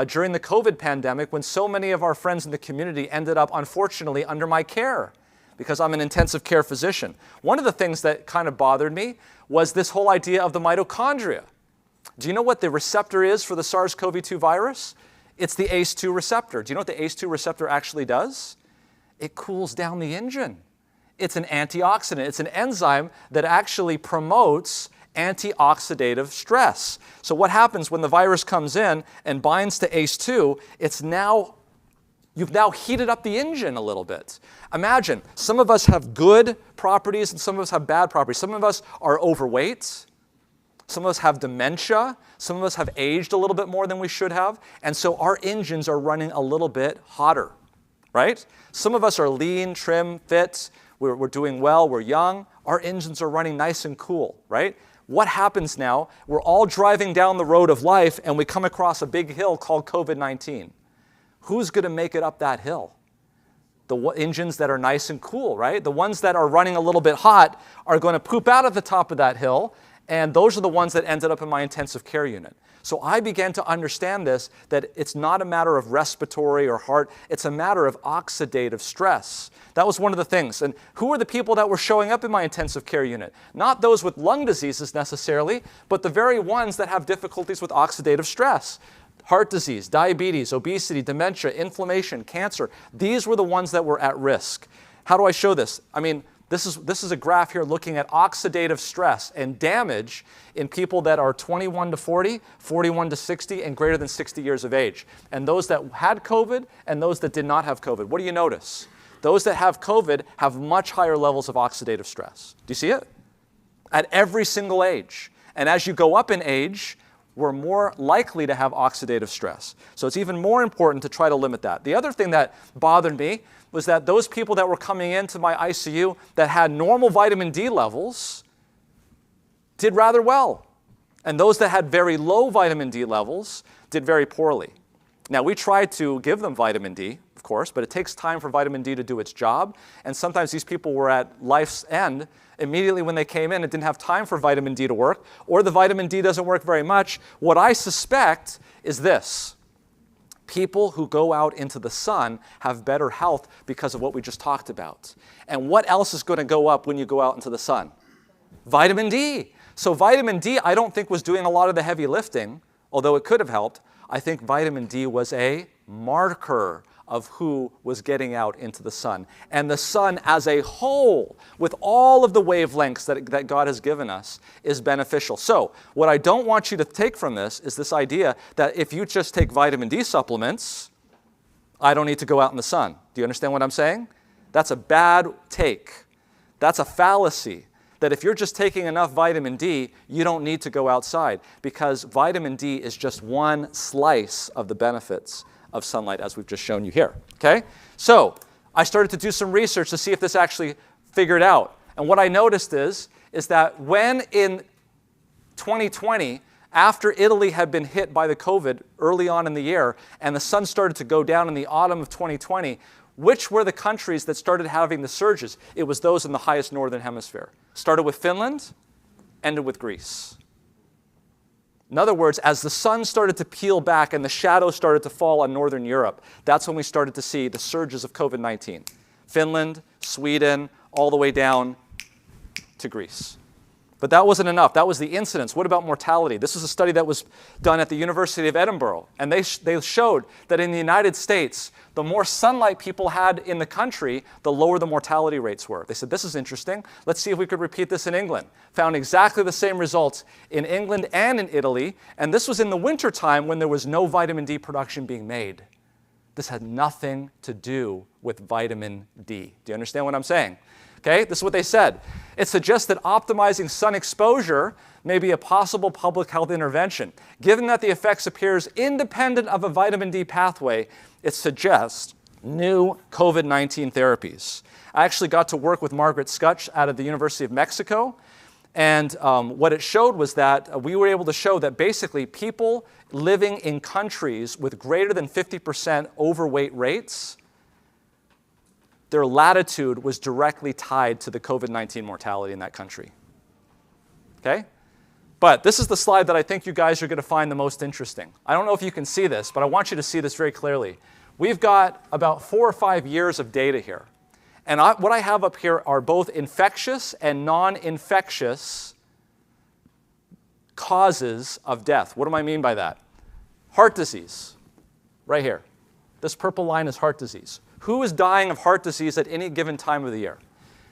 during the COVID pandemic when so many of our friends in the community ended up, unfortunately, under my care because I'm an intensive care physician. One of the things that kind of bothered me was this whole idea of the mitochondria. Do you know what the receptor is for the SARS-CoV-2 virus? It's the ACE2 receptor. Do you know what the ACE2 receptor actually does? It cools down the engine. It's an antioxidant. It's an enzyme that actually promotes antioxidative stress. So what happens when the virus comes in and binds to ACE2, you've now heated up the engine a little bit. Imagine, some of us have good properties and some of us have bad properties. Some of us are overweight. Some of us have dementia. Some of us have aged a little bit more than we should have. And so our engines are running a little bit hotter, right? Some of us are lean, trim, fit. We're doing well. We're young. Our engines are running nice and cool, right? What happens now? We're all driving down the road of life and we come across a big hill called COVID-19. Who's going to make it up that hill? The engines that are nice and cool, right? The ones that are running a little bit hot are going to poop out at the top of that hill, and those are the ones that ended up in my intensive care unit. So I began to understand this, that it's not a matter of respiratory or heart, it's a matter of oxidative stress. That was one of the things. And who are the people that were showing up in my intensive care unit? Not those with lung diseases necessarily, but the very ones that have difficulties with oxidative stress. Heart disease, diabetes, obesity, dementia, inflammation, cancer. These were the ones that were at risk. How do I show this? I mean, this is a graph here looking at oxidative stress and damage in people that are 21 to 40, 41 to 60, and greater than 60 years of age. And those that had COVID and those that did not have COVID. What do you notice? Those that have COVID have much higher levels of oxidative stress. Do you see it? At every single age. And as you go up in age, we're more likely to have oxidative stress. So it's even more important to try to limit that. The other thing that bothered me was that those people that were coming into my ICU that had normal vitamin D levels did rather well. And those that had very low vitamin D levels did very poorly. Now, we tried to give them vitamin D, of course, but it takes time for vitamin D to do its job. And sometimes these people were at life's end. Immediately when they came in, it didn't have time for vitamin D to work, or the vitamin D doesn't work very much. What I suspect is this. People who go out into the sun have better health because of what we just talked about. And what else is going to go up when you go out into the sun? Vitamin D. So vitamin D, I don't think was doing a lot of the heavy lifting, although it could have helped. I think vitamin D was a marker of who was getting out into the sun. And the sun as a whole, with all of the wavelengths that God has given us, is beneficial. So what I don't want you to take from this is this idea that if you just take vitamin D supplements, I don't need to go out in the sun. Do you understand what I'm saying? That's a bad take. That's a fallacy. That if you're just taking enough vitamin D, you don't need to go outside, because vitamin D is just one slice of the benefits of sunlight, as we've just shown you here. Okay? So I started to do some research to see if this actually figured out. And what I noticed is that when in 2020, after Italy had been hit by the COVID early on in the year, and the sun started to go down in the autumn of 2020, which were the countries that started having the surges? It was those in the highest northern hemisphere. Started with Finland, ended with Greece. In other words, as the sun started to peel back and the shadows started to fall on northern Europe, that's when we started to see the surges of COVID-19. Finland, Sweden, all the way down to Greece. But that wasn't enough. That was the incidence. What about mortality? This is a study that was done at the University of Edinburgh. And they showed that in the United States, the more sunlight people had in the country, the lower the mortality rates were. They said, this is interesting. Let's see if we could repeat this in England. Found exactly the same results in England and in Italy. And this was in the wintertime when there was no vitamin D production being made. This had nothing to do with vitamin D. Do you understand what I'm saying? Okay, this is what they said. It suggests that optimizing sun exposure may be a possible public health intervention. Given that the effects appears independent of a vitamin D pathway, it suggests new COVID-19 therapies. I actually got to work with Margaret Skutch out of the University of Mexico, and what it showed was that we were able to show that basically people living in countries with greater than 50% overweight rates, their latitude was directly tied to the COVID-19 mortality in that country. Okay? But this is the slide that I think you guys are going to find the most interesting. I don't know if you can see this, but I want you to see this very clearly. We've got about 4 or 5 years of data here. And what I have up here are both infectious and non-infectious causes of death. What do I mean by that? Heart disease, right here. This purple line is heart disease. Who is dying of heart disease at any given time of the year?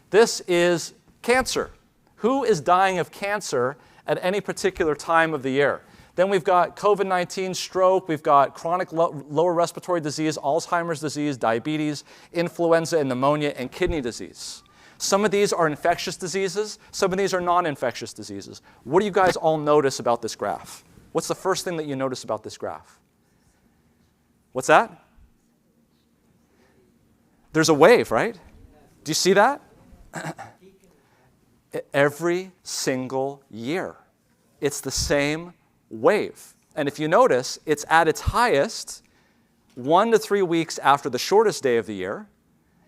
This is cancer. Who is dying of cancer at any particular time of the year? Then we've got COVID-19, stroke, we've got chronic lower respiratory disease, Alzheimer's disease, diabetes, influenza and pneumonia, and kidney disease. Some of these are infectious diseases, some of these are non-infectious diseases. What do you guys all notice about this graph? What's the first thing that you notice about this graph? What's that? There's a wave, right? Do you see that? Every single year. It's the same wave. And if you notice, it's at its highest 1 to 3 weeks after the shortest day of the year,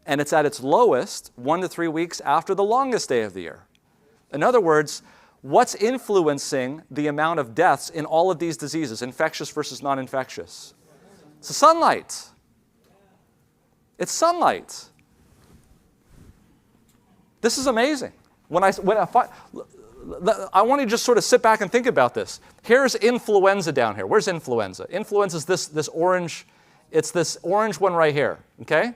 and it's at its lowest 1 to 3 weeks after the longest day of the year. In other words, what's influencing the amount of deaths in all of these diseases, infectious versus non-infectious? It's the sunlight. It's sunlight. This is amazing. I want you to just sort of sit back and think about this. Here's influenza down here. Where's influenza? Influenza is this orange. It's this orange one right here. Okay.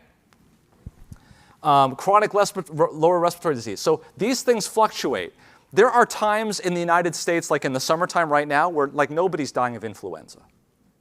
Chronic lower respiratory disease. So these things fluctuate. There are times in the United States, like in the summertime right now, where like nobody's dying of influenza.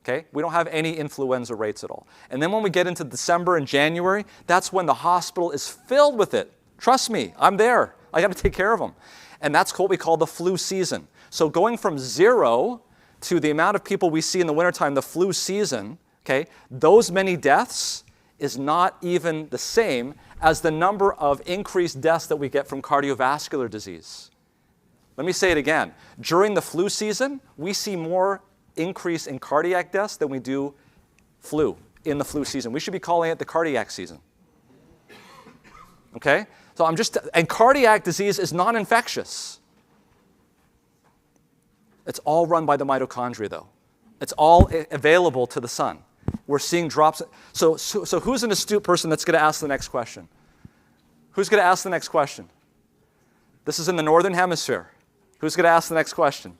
Okay? We don't have any influenza rates at all. And then when we get into December and January, that's when the hospital is filled with it. Trust me, I'm there. I got to take care of them. And that's what we call the flu season. So going from 0 to the amount of people we see in the wintertime, the flu season, okay, those many deaths is not even the same as the number of increased deaths that we get from cardiovascular disease. Let me say it again. During the flu season, we see more increase in cardiac deaths than we do flu in the flu season. We should be calling it the cardiac season. Okay? So and cardiac disease is non-infectious. It's all run by the mitochondria though. It's all available to the sun. We're seeing drops. So who's an astute person that's going to ask the next question? Who's going to ask the next question? This is in the northern hemisphere. Who's going to ask the next question?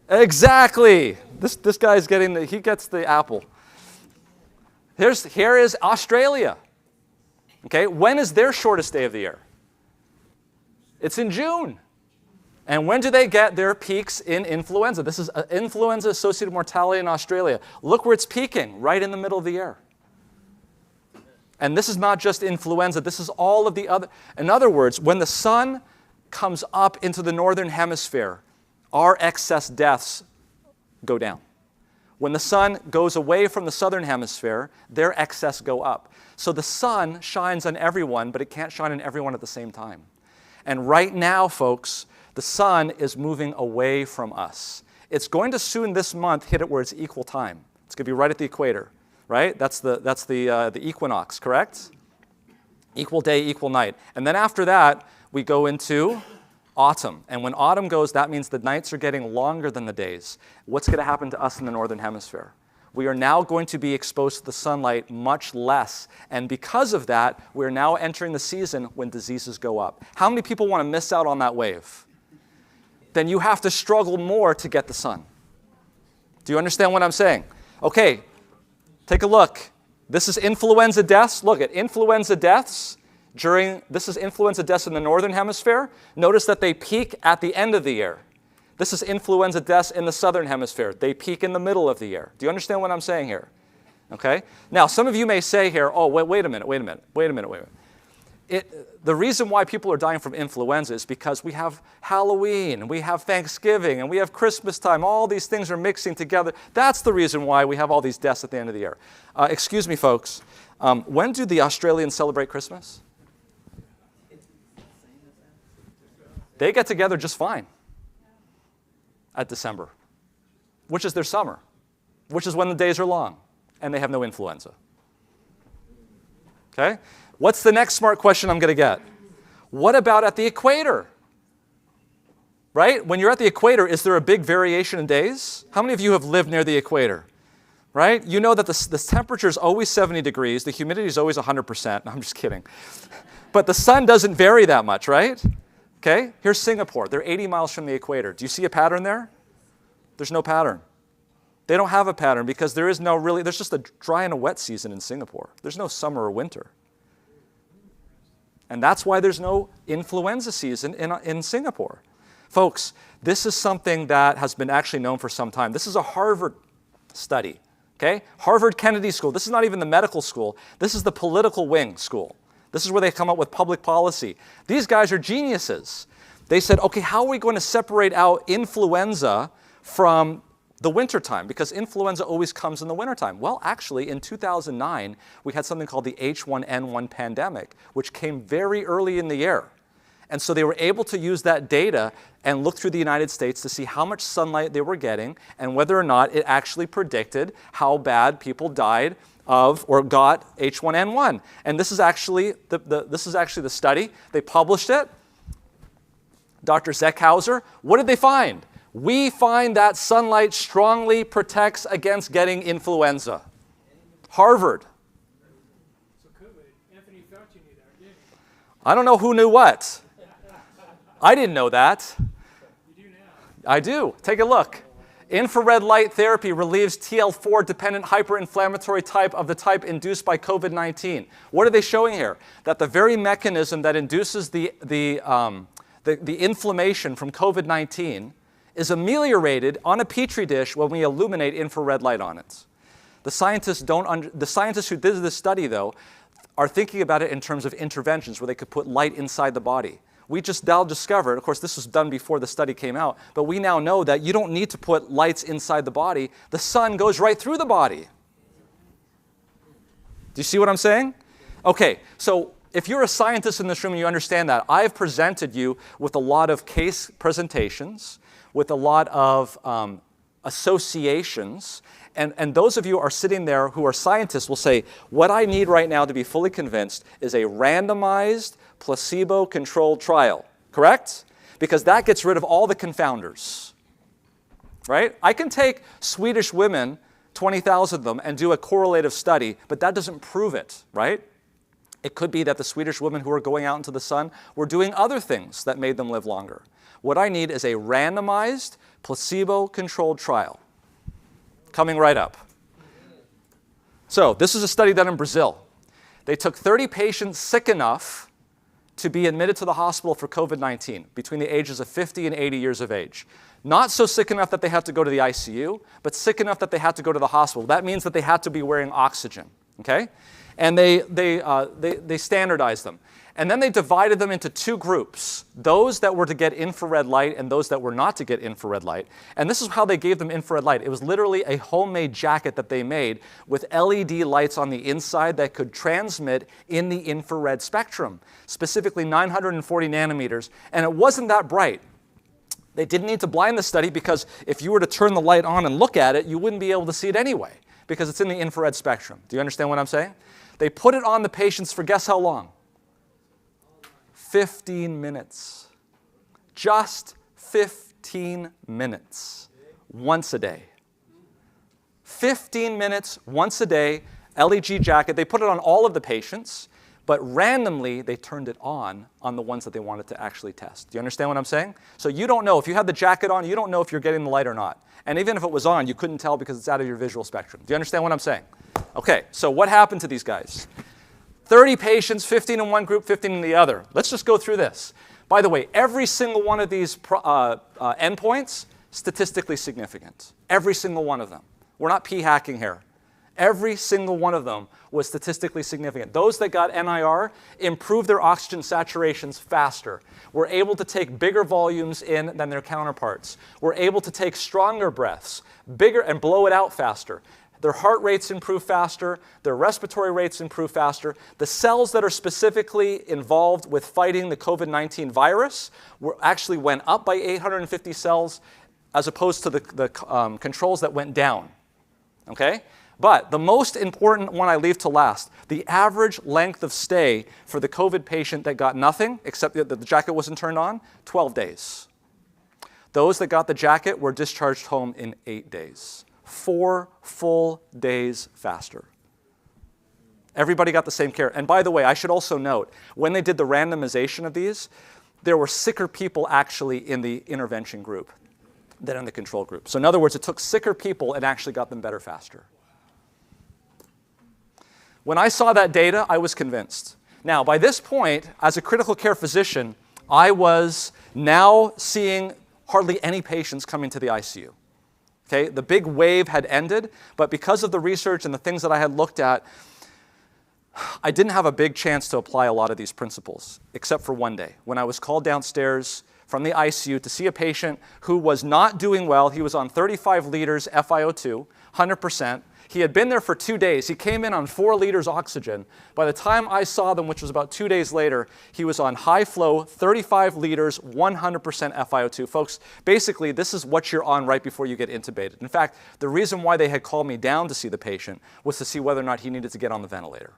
Exactly. This guy's he gets the apple. Here is Australia. Okay, when is their shortest day of the year? It's in June. And when do they get their peaks in influenza? This is influenza-associated mortality in Australia. Look where it's peaking, right in the middle of the year. And this is not just influenza, this is all of the other. In other words, when the sun comes up into the northern hemisphere, our excess deaths go down. When the sun goes away from the southern hemisphere, their excess go up. So the sun shines on everyone, but it can't shine on everyone at the same time. And right now, folks, the sun is moving away from us. It's going to soon this month hit it where it's equal time. It's going to be right at the equator, right? That's the equinox, correct? Equal day, equal night. And then after that, we go into autumn. And when autumn goes, that means the nights are getting longer than the days. What's going to happen to us in the northern hemisphere? We are now going to be exposed to the sunlight much less. And because of that, we're now entering the season when diseases go up. How many people want to miss out on that wave? Then you have to struggle more to get the sun. Do you understand what I'm saying? Okay, take a look. This is influenza deaths. Look at influenza deaths this is influenza deaths in the northern hemisphere. Notice that they peak at the end of the year. This is influenza deaths in the southern hemisphere. They peak in the middle of the year. Do you understand what I'm saying here? Okay? Now, some of you may say here, oh, wait a minute. The reason why people are dying from influenza is because we have Halloween, and we have Thanksgiving, and we have Christmas time. All these things are mixing together. That's the reason why we have all these deaths at the end of the year. Excuse me, folks. When do the Australians celebrate Christmas? They get together just fine at December, which is their summer, which is when the days are long, and they have no influenza. Okay? What's the next smart question I'm going to get? What about at the equator? Right? When you're at the equator, is there a big variation in days? How many of you have lived near the equator? Right? You know that the temperature is always 70 degrees, the humidity is always 100%. No, I'm just kidding. But the sun doesn't vary that much, right? Okay, here's Singapore. They're 80 miles from the equator. Do you see a pattern there? There's no pattern. They don't have a pattern because there's just a dry and a wet season in Singapore. There's no summer or winter. And that's why there's no influenza season in Singapore. Folks, this is something that has been actually known for some time. This is a Harvard study, okay? Harvard Kennedy School. This is not even the medical school. This is the political wing school. This is where they come up with public policy. These guys are geniuses. They said, okay, how are we going to separate out influenza from the wintertime? Because influenza always comes in the wintertime. Well, actually, in 2009, we had something called the H1N1 pandemic, which came very early in the year. And so they were able to use that data and look through the United States to see how much sunlight they were getting and whether or not it actually predicted how bad people died of or got H1N1. And this is actually the study. They published it. Dr. Zeckhauser, what did they find? We find that sunlight strongly protects against getting influenza. Harvard. So Anthony Fauci knew that, didn't he? I don't know who knew what. I didn't know that. You do now. I do. Take a look. Infrared light therapy relieves TL4-dependent hyperinflammatory type of the type induced by COVID-19. What are they showing here? That the very mechanism that induces the inflammation from COVID-19 is ameliorated on a petri dish when we illuminate infrared light on it. The scientists who did this study, though, are thinking about it in terms of interventions where they could put light inside the body. We just now discovered, of course this was done before the study came out, but we now know that you don't need to put lights inside the body. The sun goes right through the body. Do you see what I'm saying? Okay, so if you're a scientist in this room and you understand that, I've presented you with a lot of case presentations, with a lot of associations, and those of you who are sitting there who are scientists will say, what I need right now to be fully convinced is a randomized, placebo-controlled trial, correct? Because that gets rid of all the confounders, right? I can take Swedish women, 20,000 of them, and do a correlative study, but that doesn't prove it, right? It could be that the Swedish women who were going out into the sun were doing other things that made them live longer. What I need is a randomized, placebo-controlled trial. Coming right up. So this is a study done in Brazil. They took 30 patients sick enough to be admitted to the hospital for COVID-19 between the ages of 50 and 80 years of age. Not so sick enough that they had to go to the ICU, but sick enough that they had to go to the hospital. That means that they had to be wearing oxygen, okay? And they standardized them. And then they divided them into two groups, those that were to get infrared light and those that were not to get infrared light. And this is how they gave them infrared light. It was literally a homemade jacket that they made with LED lights on the inside that could transmit in the infrared spectrum, specifically 940 nanometers. And it wasn't that bright. They didn't need to blind the study because if you were to turn the light on and look at it, you wouldn't be able to see it anyway because it's in the infrared spectrum. Do you understand what I'm saying? They put it on the patients for guess how long? 15 minutes. Just 15 minutes once a day. 15 minutes once a day, LED jacket. They put it on all of the patients, but randomly they turned it on the ones that they wanted to actually test. Do you understand what I'm saying? So you don't know. If you have the jacket on, you don't know if you're getting the light or not. And even if it was on, you couldn't tell because it's out of your visual spectrum. Do you understand what I'm saying? Okay, so what happened to these guys? 30 patients, 15 in one group, 15 in the other. Let's just go through this. By the way, every single one of these endpoints, statistically significant. Every single one of them. We're not p-hacking here. Every single one of them was statistically significant. Those that got NIR improved their oxygen saturations faster, were able to take bigger volumes in than their counterparts, were able to take stronger breaths, bigger and blow it out faster. Their heart rates improve faster, their respiratory rates improve faster. The cells that are specifically involved with fighting the COVID-19 virus actually went up by 850 cells as opposed to the controls that went down. Okay? But the most important one I leave to last, the average length of stay for the COVID patient that got nothing, except that the jacket wasn't turned on, 12 days. Those that got the jacket were discharged home in 8 days. 4 full days faster. Everybody got the same care. And by the way, I should also note, when they did the randomization of these, there were sicker people actually in the intervention group than in the control group. So in other words, it took sicker people and actually got them better faster. When I saw that data, I was convinced. Now, by this point, as a critical care physician, I was now seeing hardly any patients coming to the ICU. Okay, the big wave had ended, but because of the research and the things that I had looked at, I didn't have a big chance to apply a lot of these principles, except for one day, when I was called downstairs from the ICU to see a patient who was not doing well. He was on 35 liters FiO2, 100%. He had been there for 2 days. He came in on 4 liters oxygen. By the time I saw them, which was about 2 days later, he was on high flow, 35 liters, 100% FiO2. Folks, basically, this is what you're on right before you get intubated. In fact, the reason why they had called me down to see the patient was to see whether or not he needed to get on the ventilator.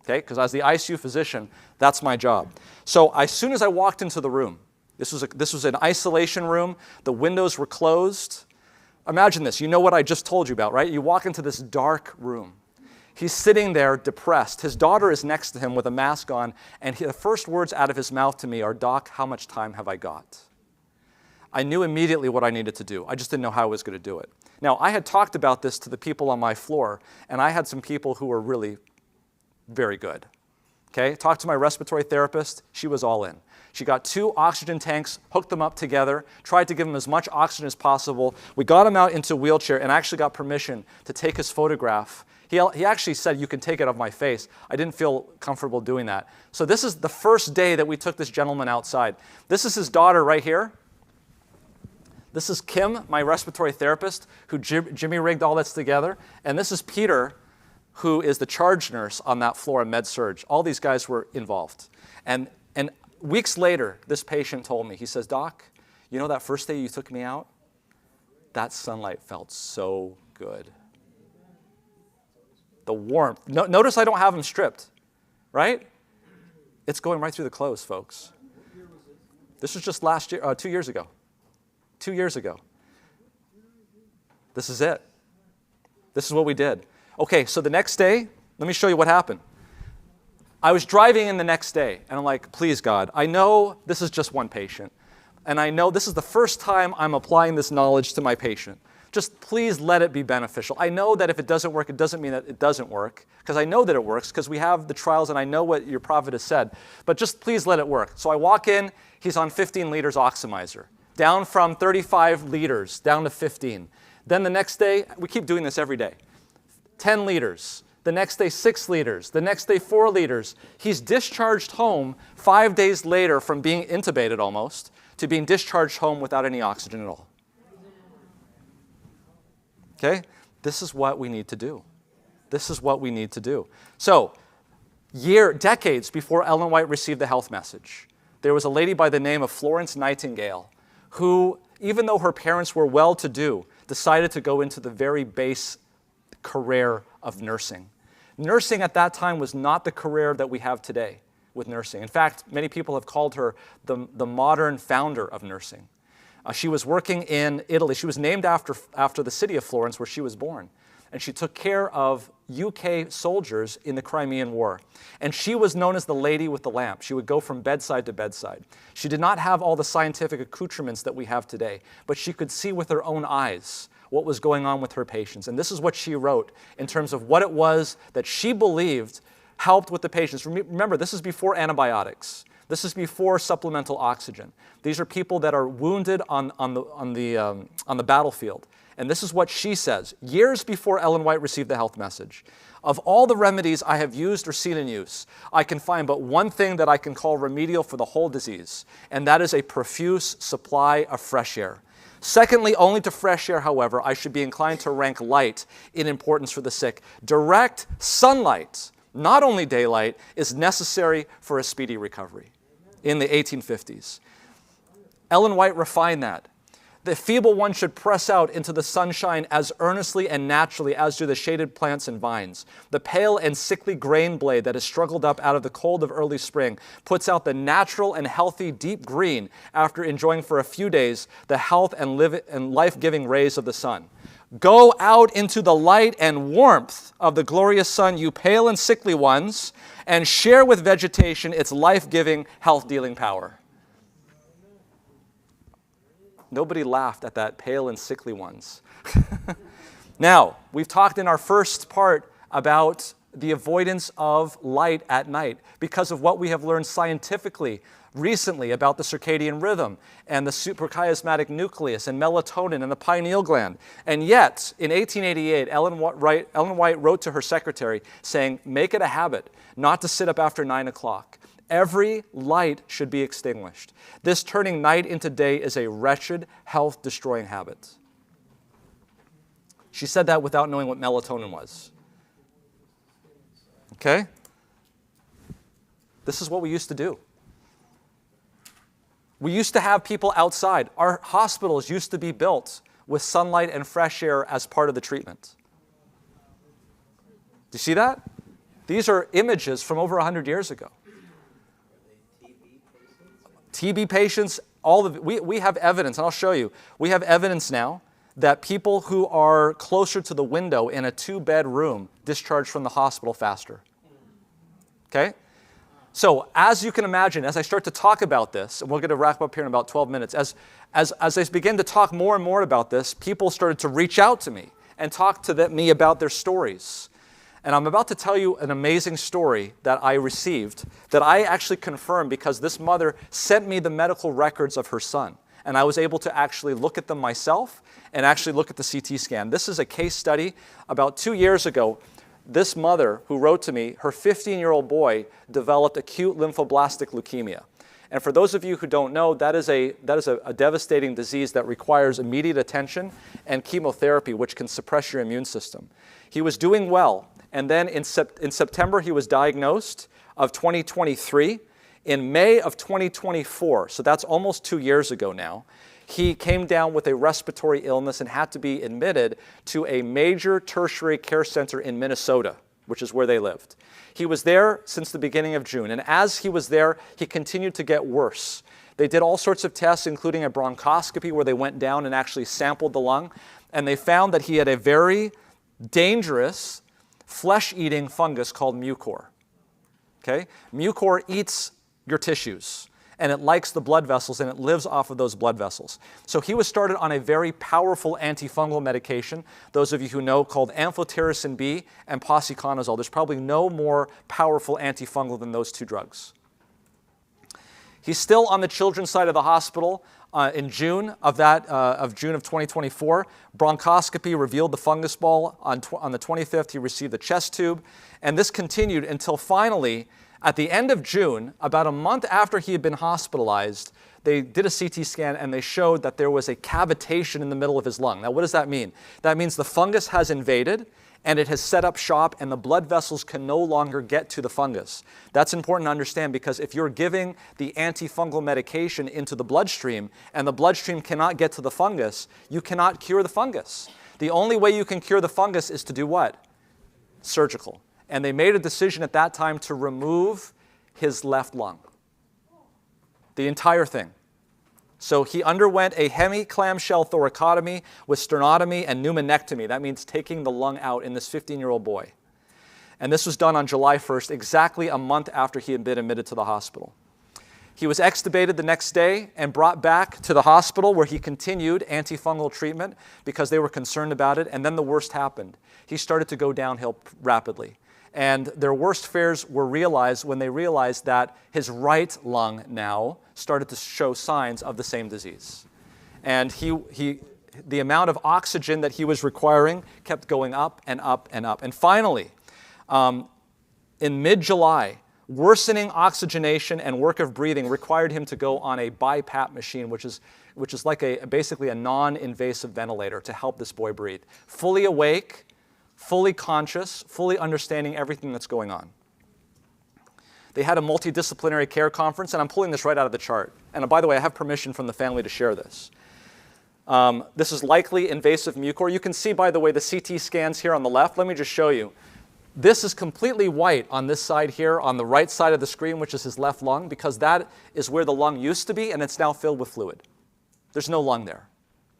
Okay, because as the ICU physician, that's my job. So as soon as I walked into the room, this was an isolation room. The windows were closed. Imagine this. You know what I just told you about, right? You walk into this dark room. He's sitting there depressed. His daughter is next to him with a mask on, and the first words out of his mouth to me are, "Doc, how much time have I got?" I knew immediately what I needed to do. I just didn't know how I was going to do it. Now, I had talked about this to the people on my floor, and I had some people who were really very good. Okay? Talked to my respiratory therapist. She was all in. She got 2 oxygen tanks, hooked them up together, tried to give him as much oxygen as possible. We got him out into a wheelchair and actually got permission to take his photograph. He actually said, "You can take it of my face." I didn't feel comfortable doing that. So this is the first day that we took this gentleman outside. This is his daughter right here. This is Kim, my respiratory therapist, who Jimmy rigged all this together. And this is Peter, who is the charge nurse on that floor in med-surg. All these guys were involved. And weeks later, this patient told me, he says, "Doc, you know that first day you took me out? That sunlight felt so good." The warmth. Notice I don't have him stripped, right? It's going right through the clothes, folks. This was just last year, 2 years ago. 2 years ago. This is it. This is what we did. Okay, so the next day, let me show you what happened. I was driving in the next day, and I'm like, "Please, God, I know this is just one patient, and I know this is the first time I'm applying this knowledge to my patient. Just please let it be beneficial. I know that if it doesn't work, it doesn't mean that it doesn't work, because I know that it works, because we have the trials, and I know what your prophet has said, but just please let it work." So I walk in, he's on 15 liters oxidizer, down from 35 liters, down to 15. Then the next day, we keep doing this every day. 10 liters, the next day 6 liters, the next day 4 liters. He's discharged home 5 days later from being intubated almost to being discharged home without any oxygen at all. Okay? This is what we need to do. This is what we need to do. So, decades before Ellen White received the health message, there was a lady by the name of Florence Nightingale who, even though her parents were well-to-do, decided to go into the very base career of nursing. Nursing at that time was not the career that we have today with nursing. In fact, many people have called her the modern founder of nursing. She was working in Italy. She was named after the city of Florence where she was born. And she took care of UK soldiers in the Crimean War. And she was known as the lady with the lamp. She would go from bedside to bedside. She did not have all the scientific accoutrements that we have today, but she could see with her own eyes what was going on with her patients. And this is what she wrote in terms of what it was that she believed helped with the patients. Remember, this is before antibiotics. This is before supplemental oxygen. These are people that are wounded on the battlefield. And this is what she says, years before Ellen White received the health message. Of all the remedies I have used or seen in use, I can find but one thing that I can call remedial for the whole disease, and that is a profuse supply of fresh air. Secondly, only to fresh air, however, I should be inclined to rank light in importance for the sick. Direct sunlight, not only daylight, is necessary for a speedy recovery in the 1850s. Ellen White refined that. The feeble one should press out into the sunshine as earnestly and naturally as do the shaded plants and vines. The pale and sickly grain blade that has struggled up out of the cold of early spring puts out the natural and healthy deep green after enjoying for a few days the health and life-giving rays of the sun. Go out into the light and warmth of the glorious sun, you pale and sickly ones, and share with vegetation its life-giving, health-dealing power. Nobody laughed at that pale and sickly ones. Now, we've talked in our first part about the avoidance of light at night because of what we have learned scientifically recently about the circadian rhythm and the suprachiasmatic nucleus and melatonin and the pineal gland. And yet, in 1888, Ellen White wrote to her secretary saying, make it a habit not to sit up after 9 o'clock. Every light should be extinguished. This turning night into day is a wretched, health-destroying habit. She said that without knowing what melatonin was. Okay? This is what we used to do. We used to have people outside. Our hospitals used to be built with sunlight and fresh air as part of the treatment. Do you see that? These are images from over 100 years ago. TB patients, we have evidence, and I'll show you. We have evidence now that people who are closer to the window in a 2-bed room discharged from the hospital faster. Okay? So as you can imagine, as I start to talk about this, and we're going to wrap up here in about 12 minutes, as I begin to talk more and more about this, people started to reach out to me and talk to me about their stories. And I'm about to tell you an amazing story that I received that I actually confirmed because this mother sent me the medical records of her son. And I was able to actually look at them myself and actually look at the CT scan. This is a case study. About 2 years ago, this mother who wrote to me, her 15-year-old boy developed acute lymphoblastic leukemia. And for those of you who don't know, that is a devastating disease that requires immediate attention and chemotherapy, which can suppress your immune system. He was doing well. And then in September, he was diagnosed of 2023. In May of 2024, so that's almost 2 years ago now, he came down with a respiratory illness and had to be admitted to a major tertiary care center in Minnesota, which is where they lived. He was there since the beginning of June, and as he was there, he continued to get worse. They did all sorts of tests, including a bronchoscopy where they went down and actually sampled the lung, and they found that he had a very dangerous flesh-eating fungus called mucor. Okay? Mucor eats your tissues, and it likes the blood vessels, and it lives off of those blood vessels. So he was started on a very powerful antifungal medication, those of you who know, called amphotericin B and posaconazole. There's probably no more powerful antifungal than those two drugs. He's still on the children's side of the hospital in June of 2024. Bronchoscopy revealed the fungus ball. On the 25th, he received a chest tube. And this continued until finally, at the end of June, about a month after he had been hospitalized, they did a CT scan and they showed that there was a cavitation in the middle of his lung. Now, what does that mean? That means the fungus has invaded and it has set up shop and the blood vessels can no longer get to the fungus. That's important to understand because if you're giving the antifungal medication into the bloodstream and the bloodstream cannot get to the fungus, you cannot cure the fungus. The only way you can cure the fungus is to do what? Surgical. And they made a decision at that time to remove his left lung. The entire thing. So he underwent a hemiclamshell thoracotomy with sternotomy and pneumonectomy. That means taking the lung out in this 15-year-old boy. And this was done on July 1st, exactly a month after he had been admitted to the hospital. He was extubated the next day and brought back to the hospital where he continued antifungal treatment because they were concerned about it. And then the worst happened. He started to go downhill rapidly. And their worst fears were realized when they realized that his right lung now started to show signs of the same disease. And the amount of oxygen that he was requiring kept going up and up and up. And finally, in mid-July, worsening oxygenation and work of breathing required him to go on a BiPAP machine, which is like basically a non-invasive ventilator to help this boy breathe. Fully awake, fully conscious, fully understanding everything that's going on. They had a multidisciplinary care conference, and I'm pulling this right out of the chart. And by the way, I have permission from the family to share this. This is likely invasive mucor. You can see, by the way, the CT scans here on the left. Let me just show you. This is completely white on this side here, on the right side of the screen, which is his left lung, because that is where the lung used to be, and it's now filled with fluid. There's no lung there.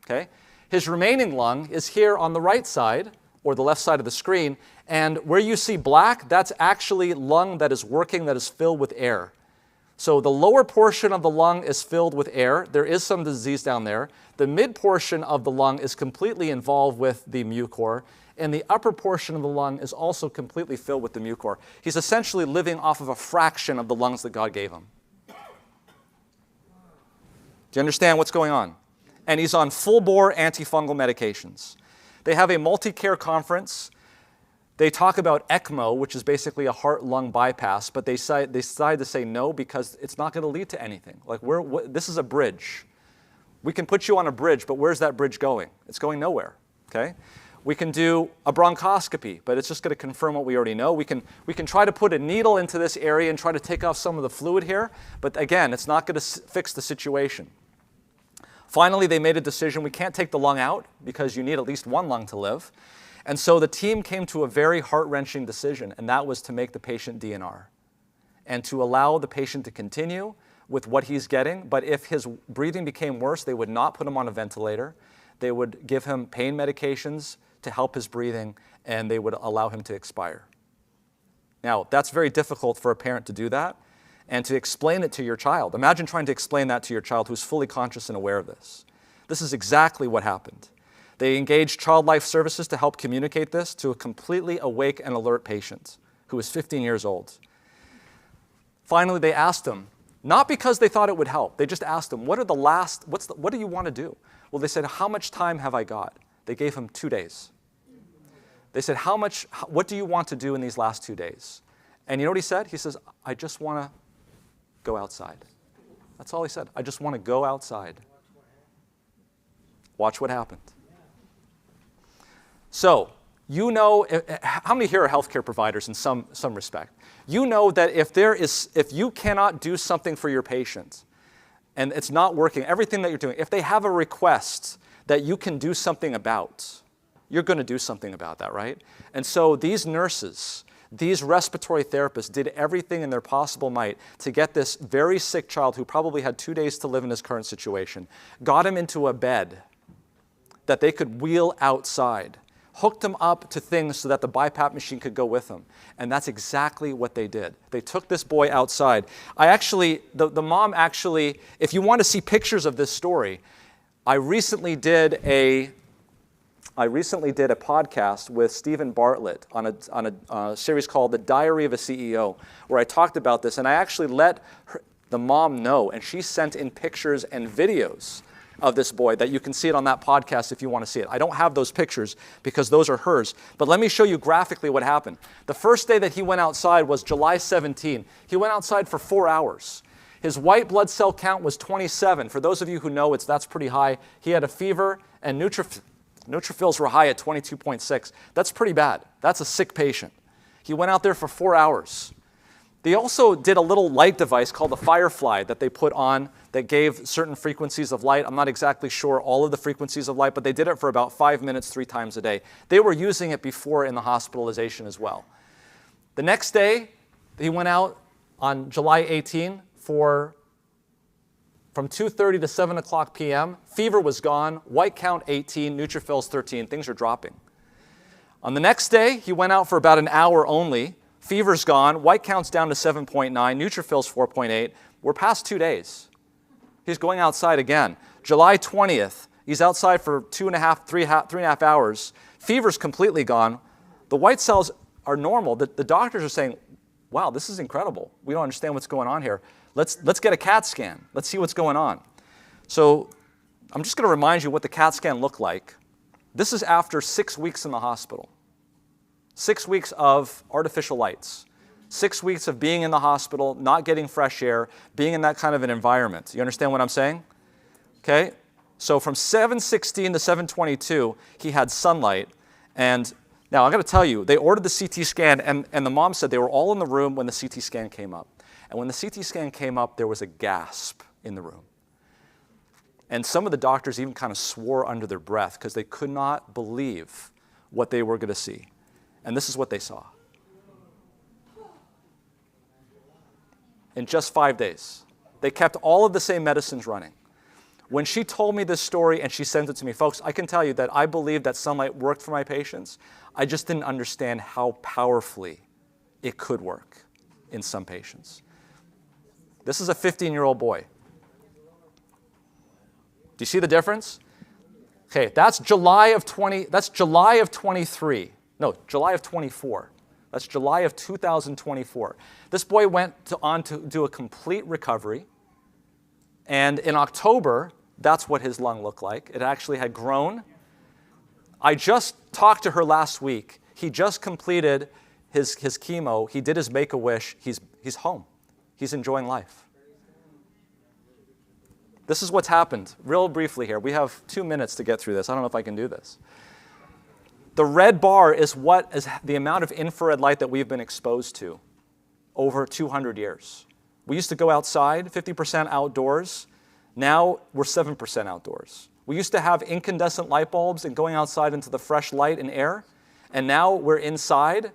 Okay? His remaining lung is here on the right side, or the left side of the screen, and where you see black, that's actually lung that is working, that is filled with air. So the lower portion of the lung is filled with air. There is some disease down there. The mid portion of the lung is completely involved with the mucor, and the upper portion of the lung is also completely filled with the mucor. He's essentially living off of a fraction of the lungs that God gave him. Do you understand what's going on? And he's on full-bore antifungal medications. They have a multi-care conference. They talk about ECMO, which is basically a heart-lung bypass, but they decide to say no because it's not going to lead to anything. Like this is a bridge. We can put you on a bridge, but where's that bridge going? It's going nowhere. Okay? We can do a bronchoscopy, but it's just going to confirm what we already know. We can try to put a needle into this area and try to take off some of the fluid here, but again, it's not going to fix the situation. Finally, they made a decision. We can't take the lung out because you need at least one lung to live. And so the team came to a very heart-wrenching decision, and that was to make the patient DNR and to allow the patient to continue with what he's getting. But if his breathing became worse, they would not put him on a ventilator. They would give him pain medications to help his breathing, and they would allow him to expire. Now, that's very difficult for a parent to do that and to explain it to your child. Imagine trying to explain that to your child who's fully conscious and aware of this. This is exactly what happened. They engaged Child Life Services to help communicate this to a completely awake and alert patient who was 15 years old. Finally, they asked him, not because they thought it would help, they just asked him, what do you want to do? Well, they said, how much time have I got? They gave him 2 days. They said, what do you want to do in these last 2 days? And you know what he said? He says, I just want to go outside. That's all he said. I just want to go outside. Watch what happened. So, you know, how many here are healthcare providers in some respect? You know that if you cannot do something for your patient and it's not working, everything that you're doing, if they have a request that you can do something about, you're going to do something about that, right? And so these nurses, these respiratory therapists did everything in their possible might to get this very sick child who probably had 2 days to live in his current situation, got him into a bed that they could wheel outside, hooked him up to things so that the BiPAP machine could go with him. And that's exactly what they did. They took this boy outside. The mom actually, if you want to see pictures of this story, I recently did a podcast with Stephen Bartlett on a series called The Diary of a CEO, where I talked about this, and I actually let The mom, no. And she sent in pictures and videos of this boy that you can see it on that podcast if you want to see it. I don't have those pictures because those are hers. But let me show you graphically what happened. The first day that he went outside was July 17. He went outside for 4 hours. His white blood cell count was 27. For those of you who know, that's pretty high. He had a fever, and neutrophils were high at 22.6. That's pretty bad. That's a sick patient. He went out there for 4 hours. They also did a little light device called the Firefly that they put on that gave certain frequencies of light. I'm not exactly sure all of the frequencies of light, but they did it for about 5 minutes 3 times a day. They were using it before in the hospitalization as well. The next day, he went out on July 18 from 2:30 to 7 o'clock p.m. Fever was gone, white count 18, neutrophils 13. Things are dropping. On the next day, he went out for about an hour only. Fever's gone, white count's down to 7.9, neutrophils 4.8. We're past 2 days. He's going outside again. July 20th, he's outside for 3.5 hours. Fever's completely gone. The white cells are normal. The doctors are saying, wow, this is incredible. We don't understand what's going on here. Let's get a CAT scan. Let's see what's going on. So I'm just going to remind you what the CAT scan looked like. This is after 6 weeks in the hospital. 6 weeks of artificial lights. 6 weeks of being in the hospital, not getting fresh air, being in that kind of an environment. You understand what I'm saying? Okay? So from 7:16 to 7:22, he had sunlight. And now I'm going to tell you, they ordered the CT scan, and the mom said they were all in the room when the CT scan came up. And when the CT scan came up, there was a gasp in the room. And some of the doctors even kind of swore under their breath because they could not believe what they were going to see. And this is what they saw. In just 5 days. They kept all of the same medicines running. When she told me this story and she sent it to me, folks, I can tell you that I believe that sunlight worked for my patients. I just didn't understand how powerfully it could work in some patients. This is a 15-year-old boy. Do you see the difference? Okay, that's July of 23. No, July of 24. That's July of 2024. This boy went on to do a complete recovery. And in October, that's what his lung looked like. It actually had grown. I just talked to her last week. He just completed his chemo. He did his Make-A-Wish. He's home. He's enjoying life. This is what's happened. Real briefly here. We have 2 minutes to get through this. I don't know if I can do this. The red bar is what is the amount of infrared light that we've been exposed to over 200 years. We used to go outside, 50% outdoors. Now we're 7% outdoors. We used to have incandescent light bulbs and going outside into the fresh light and air. And now we're inside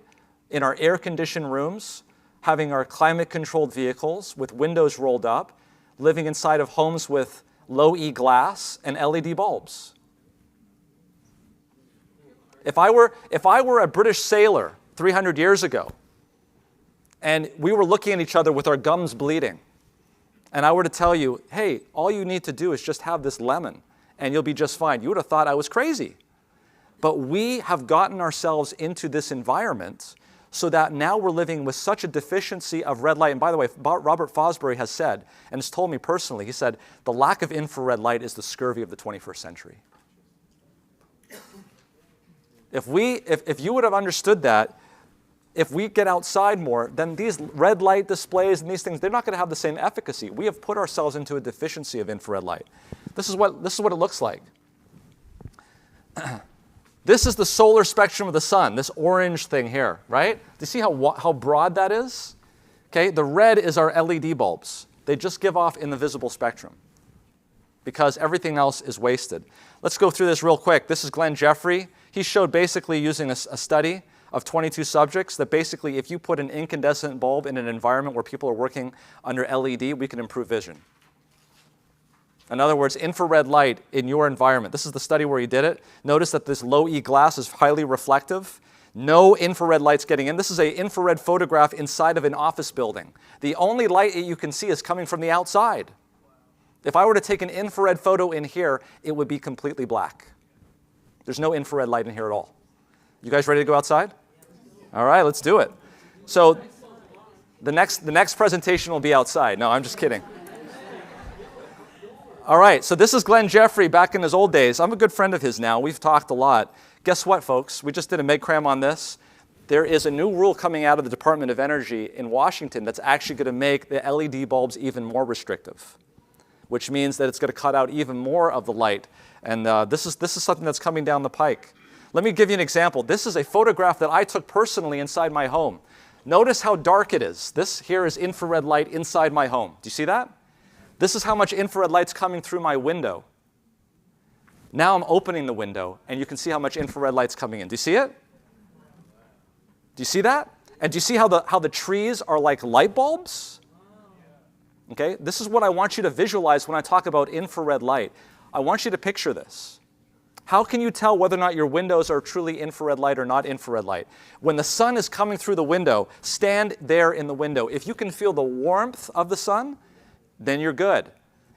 in our air-conditioned rooms, having our climate-controlled vehicles with windows rolled up, living inside of homes with low-E glass and LED bulbs. If I were a British sailor 300 years ago, and we were looking at each other with our gums bleeding, and I were to tell you, hey, all you need to do is just have this lemon, and you'll be just fine, you would have thought I was crazy. But we have gotten ourselves into this environment so that now we're living with such a deficiency of red light. And by the way, Robert Fosbury has said, and has told me personally, he said, the lack of infrared light is the scurvy of the 21st century. If you would have understood that, if we get outside more, then these red light displays and these things, they're not going to have the same efficacy. We have put ourselves into a deficiency of infrared light. This is what it looks like. This is the solar spectrum of the sun, this orange thing here, right? Do you see how broad that is? Okay, the red is our LED bulbs. They just give off in the visible spectrum because everything else is wasted. Let's go through this real quick. This is Glenn Jeffrey. He showed basically using a study of 22 subjects that basically if you put an incandescent bulb in an environment where people are working under LED, we can improve vision. In other words, infrared light in your environment. This is the study where he did it. Notice that this low-E glass is highly reflective. No infrared light's getting in. This is an infrared photograph inside of an office building. The only light you can see is coming from the outside. If I were to take an infrared photo in here, it would be completely black. There's no infrared light in here at all. You guys ready to go outside? All right, let's do it. So The next presentation will be outside. No, I'm just kidding. All right, so this is Glenn Jeffrey back in his old days. I'm a good friend of his now. We've talked a lot. Guess what, folks? We just did a MedCram on this. There is a new rule coming out of the Department of Energy in Washington that's actually going to make the LED bulbs even more restrictive, which means that it's going to cut out even more of the light. And this is something that's coming down the pike. Let me give you an example. This is a photograph that I took personally inside my home. Notice how dark it is. This here is infrared light inside my home. Do you see that? This is how much infrared light's coming through my window. Now I'm opening the window, and you can see how much infrared light's coming in. Do you see it? Do you see that? And do you see how the trees are like light bulbs? Okay, this is what I want you to visualize when I talk about infrared light. I want you to picture this. How can you tell whether or not your windows are truly infrared light or not infrared light? When the sun is coming through the window, stand there in the window. If you can feel the warmth of the sun, then you're good.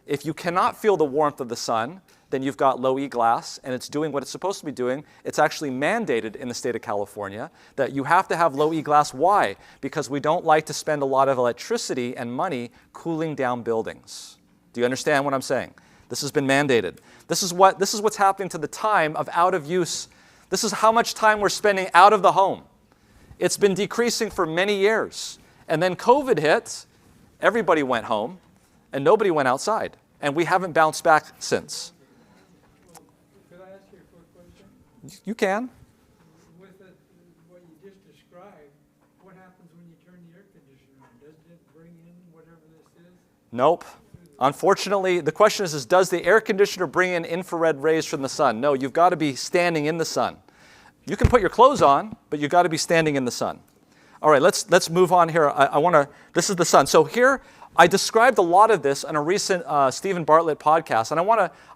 If you cannot feel the warmth of the sun, then you've got low E glass, and it's doing what it's supposed to be doing. It's actually mandated in the state of California that you have to have low E glass. Why? Because we don't like to spend a lot of electricity and money cooling down buildings. Do you understand what I'm saying? This has been mandated. This is what's happening to the time of out of use. This is how much time we're spending out of the home. It's been decreasing for many years. And then COVID hit, everybody went home, and nobody went outside. And we haven't bounced back since. Could I ask you a quick question? You can. With what you just described, what happens when you turn the air conditioner on? Doesn't it bring in whatever this is? Nope. Unfortunately, the question is does the air conditioner bring in infrared rays from the sun? No, you've got to be standing in the sun. You can put your clothes on, but you've got to be standing in the sun. All right, let's move on here. This is the sun. So here, I described a lot of this in a recent Stephen Bartlett podcast, and I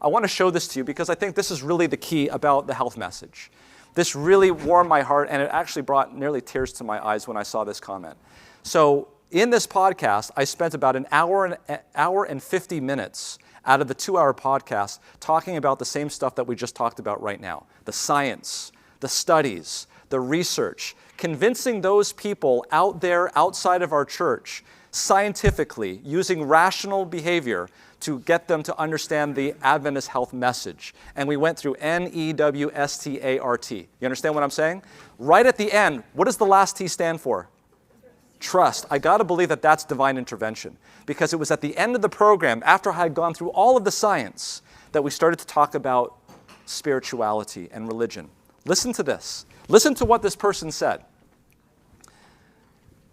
want to show this to you because I think this is really the key about the health message. This really warmed my heart, and it actually brought nearly tears to my eyes when I saw this comment. So in this podcast, I spent about an hour and 50 minutes out of the 2-hour podcast talking about the same stuff that we just talked about right now. The science, the studies, the research, convincing those people out there outside of our church scientifically using rational behavior to get them to understand the Adventist health message. And we went through NEWSTART. You understand what I'm saying? Right at the end, what does the last T stand for? Trust. I got to believe that that's divine intervention because it was at the end of the program, after I had gone through all of the science, that we started to talk about spirituality and religion. Listen to this. Listen to what this person said.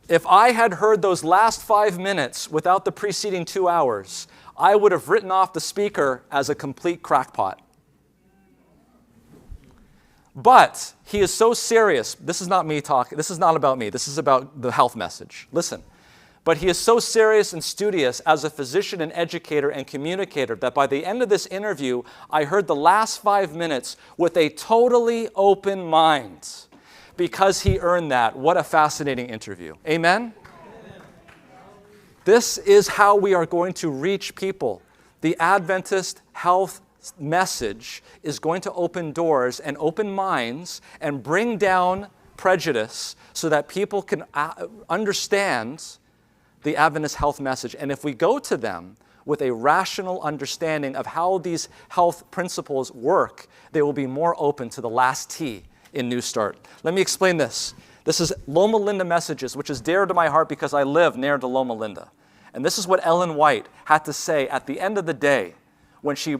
If I had heard those last 5 minutes without the preceding 2 hours, I would have written off the speaker as a complete crackpot. But he is so serious. This is not me talking. This is not about me. This is about the health message. Listen. But he is so serious and studious as a physician and educator and communicator that by the end of this interview, I heard the last 5 minutes with a totally open mind because he earned that. What a fascinating interview. Amen? This is how we are going to reach people. The Adventist health message is going to open doors and open minds and bring down prejudice so that people can understand the Adventist health message. And if we go to them with a rational understanding of how these health principles work, they will be more open to the last T in New Start. Let me explain this. This is Loma Linda Messages, which is dear to my heart because I live near to Loma Linda. And this is what Ellen White had to say at the end of the day when she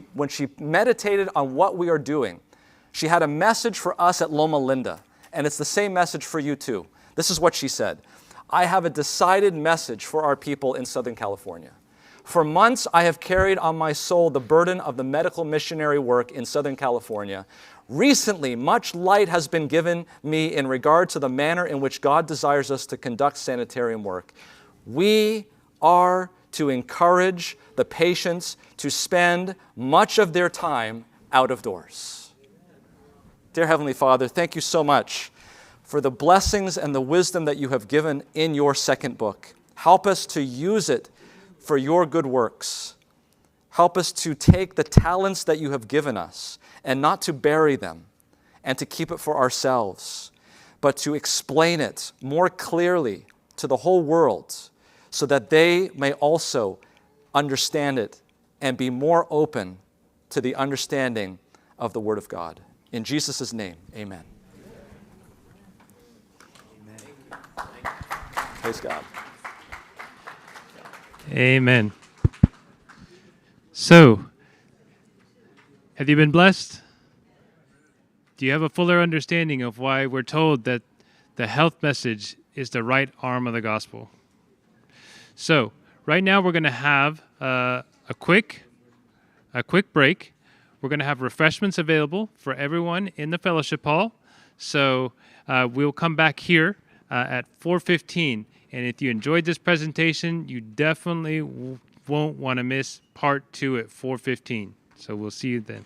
meditated on what we are doing. She had a message for us at Loma Linda, and it's the same message for you too. This is what she said. I have a decided message for our people in Southern California. For months, I have carried on my soul the burden of the medical missionary work in Southern California. Recently, much light has been given me in regard to the manner in which God desires us to conduct sanitarium work. We are to encourage the patients to spend much of their time out of doors. Dear Heavenly Father, thank you so much for the blessings and the wisdom that you have given in your second book. Help us to use it for your good works. Help us to take the talents that you have given us and not to bury them and to keep it for ourselves, but to explain it more clearly to the whole world so that they may also understand it and be more open to the understanding of the Word of God. In Jesus' name, amen. Praise God. Amen. So, have you been blessed? Do you have a fuller understanding of why we're told that the health message is the right arm of the gospel? So, right now we're going to have a quick break. We're going to have refreshments available for everyone in the fellowship hall. So, we'll come back here at 4:15. And if you enjoyed this presentation, you definitely won't want to miss part 2 at 4:15. So we'll see you then.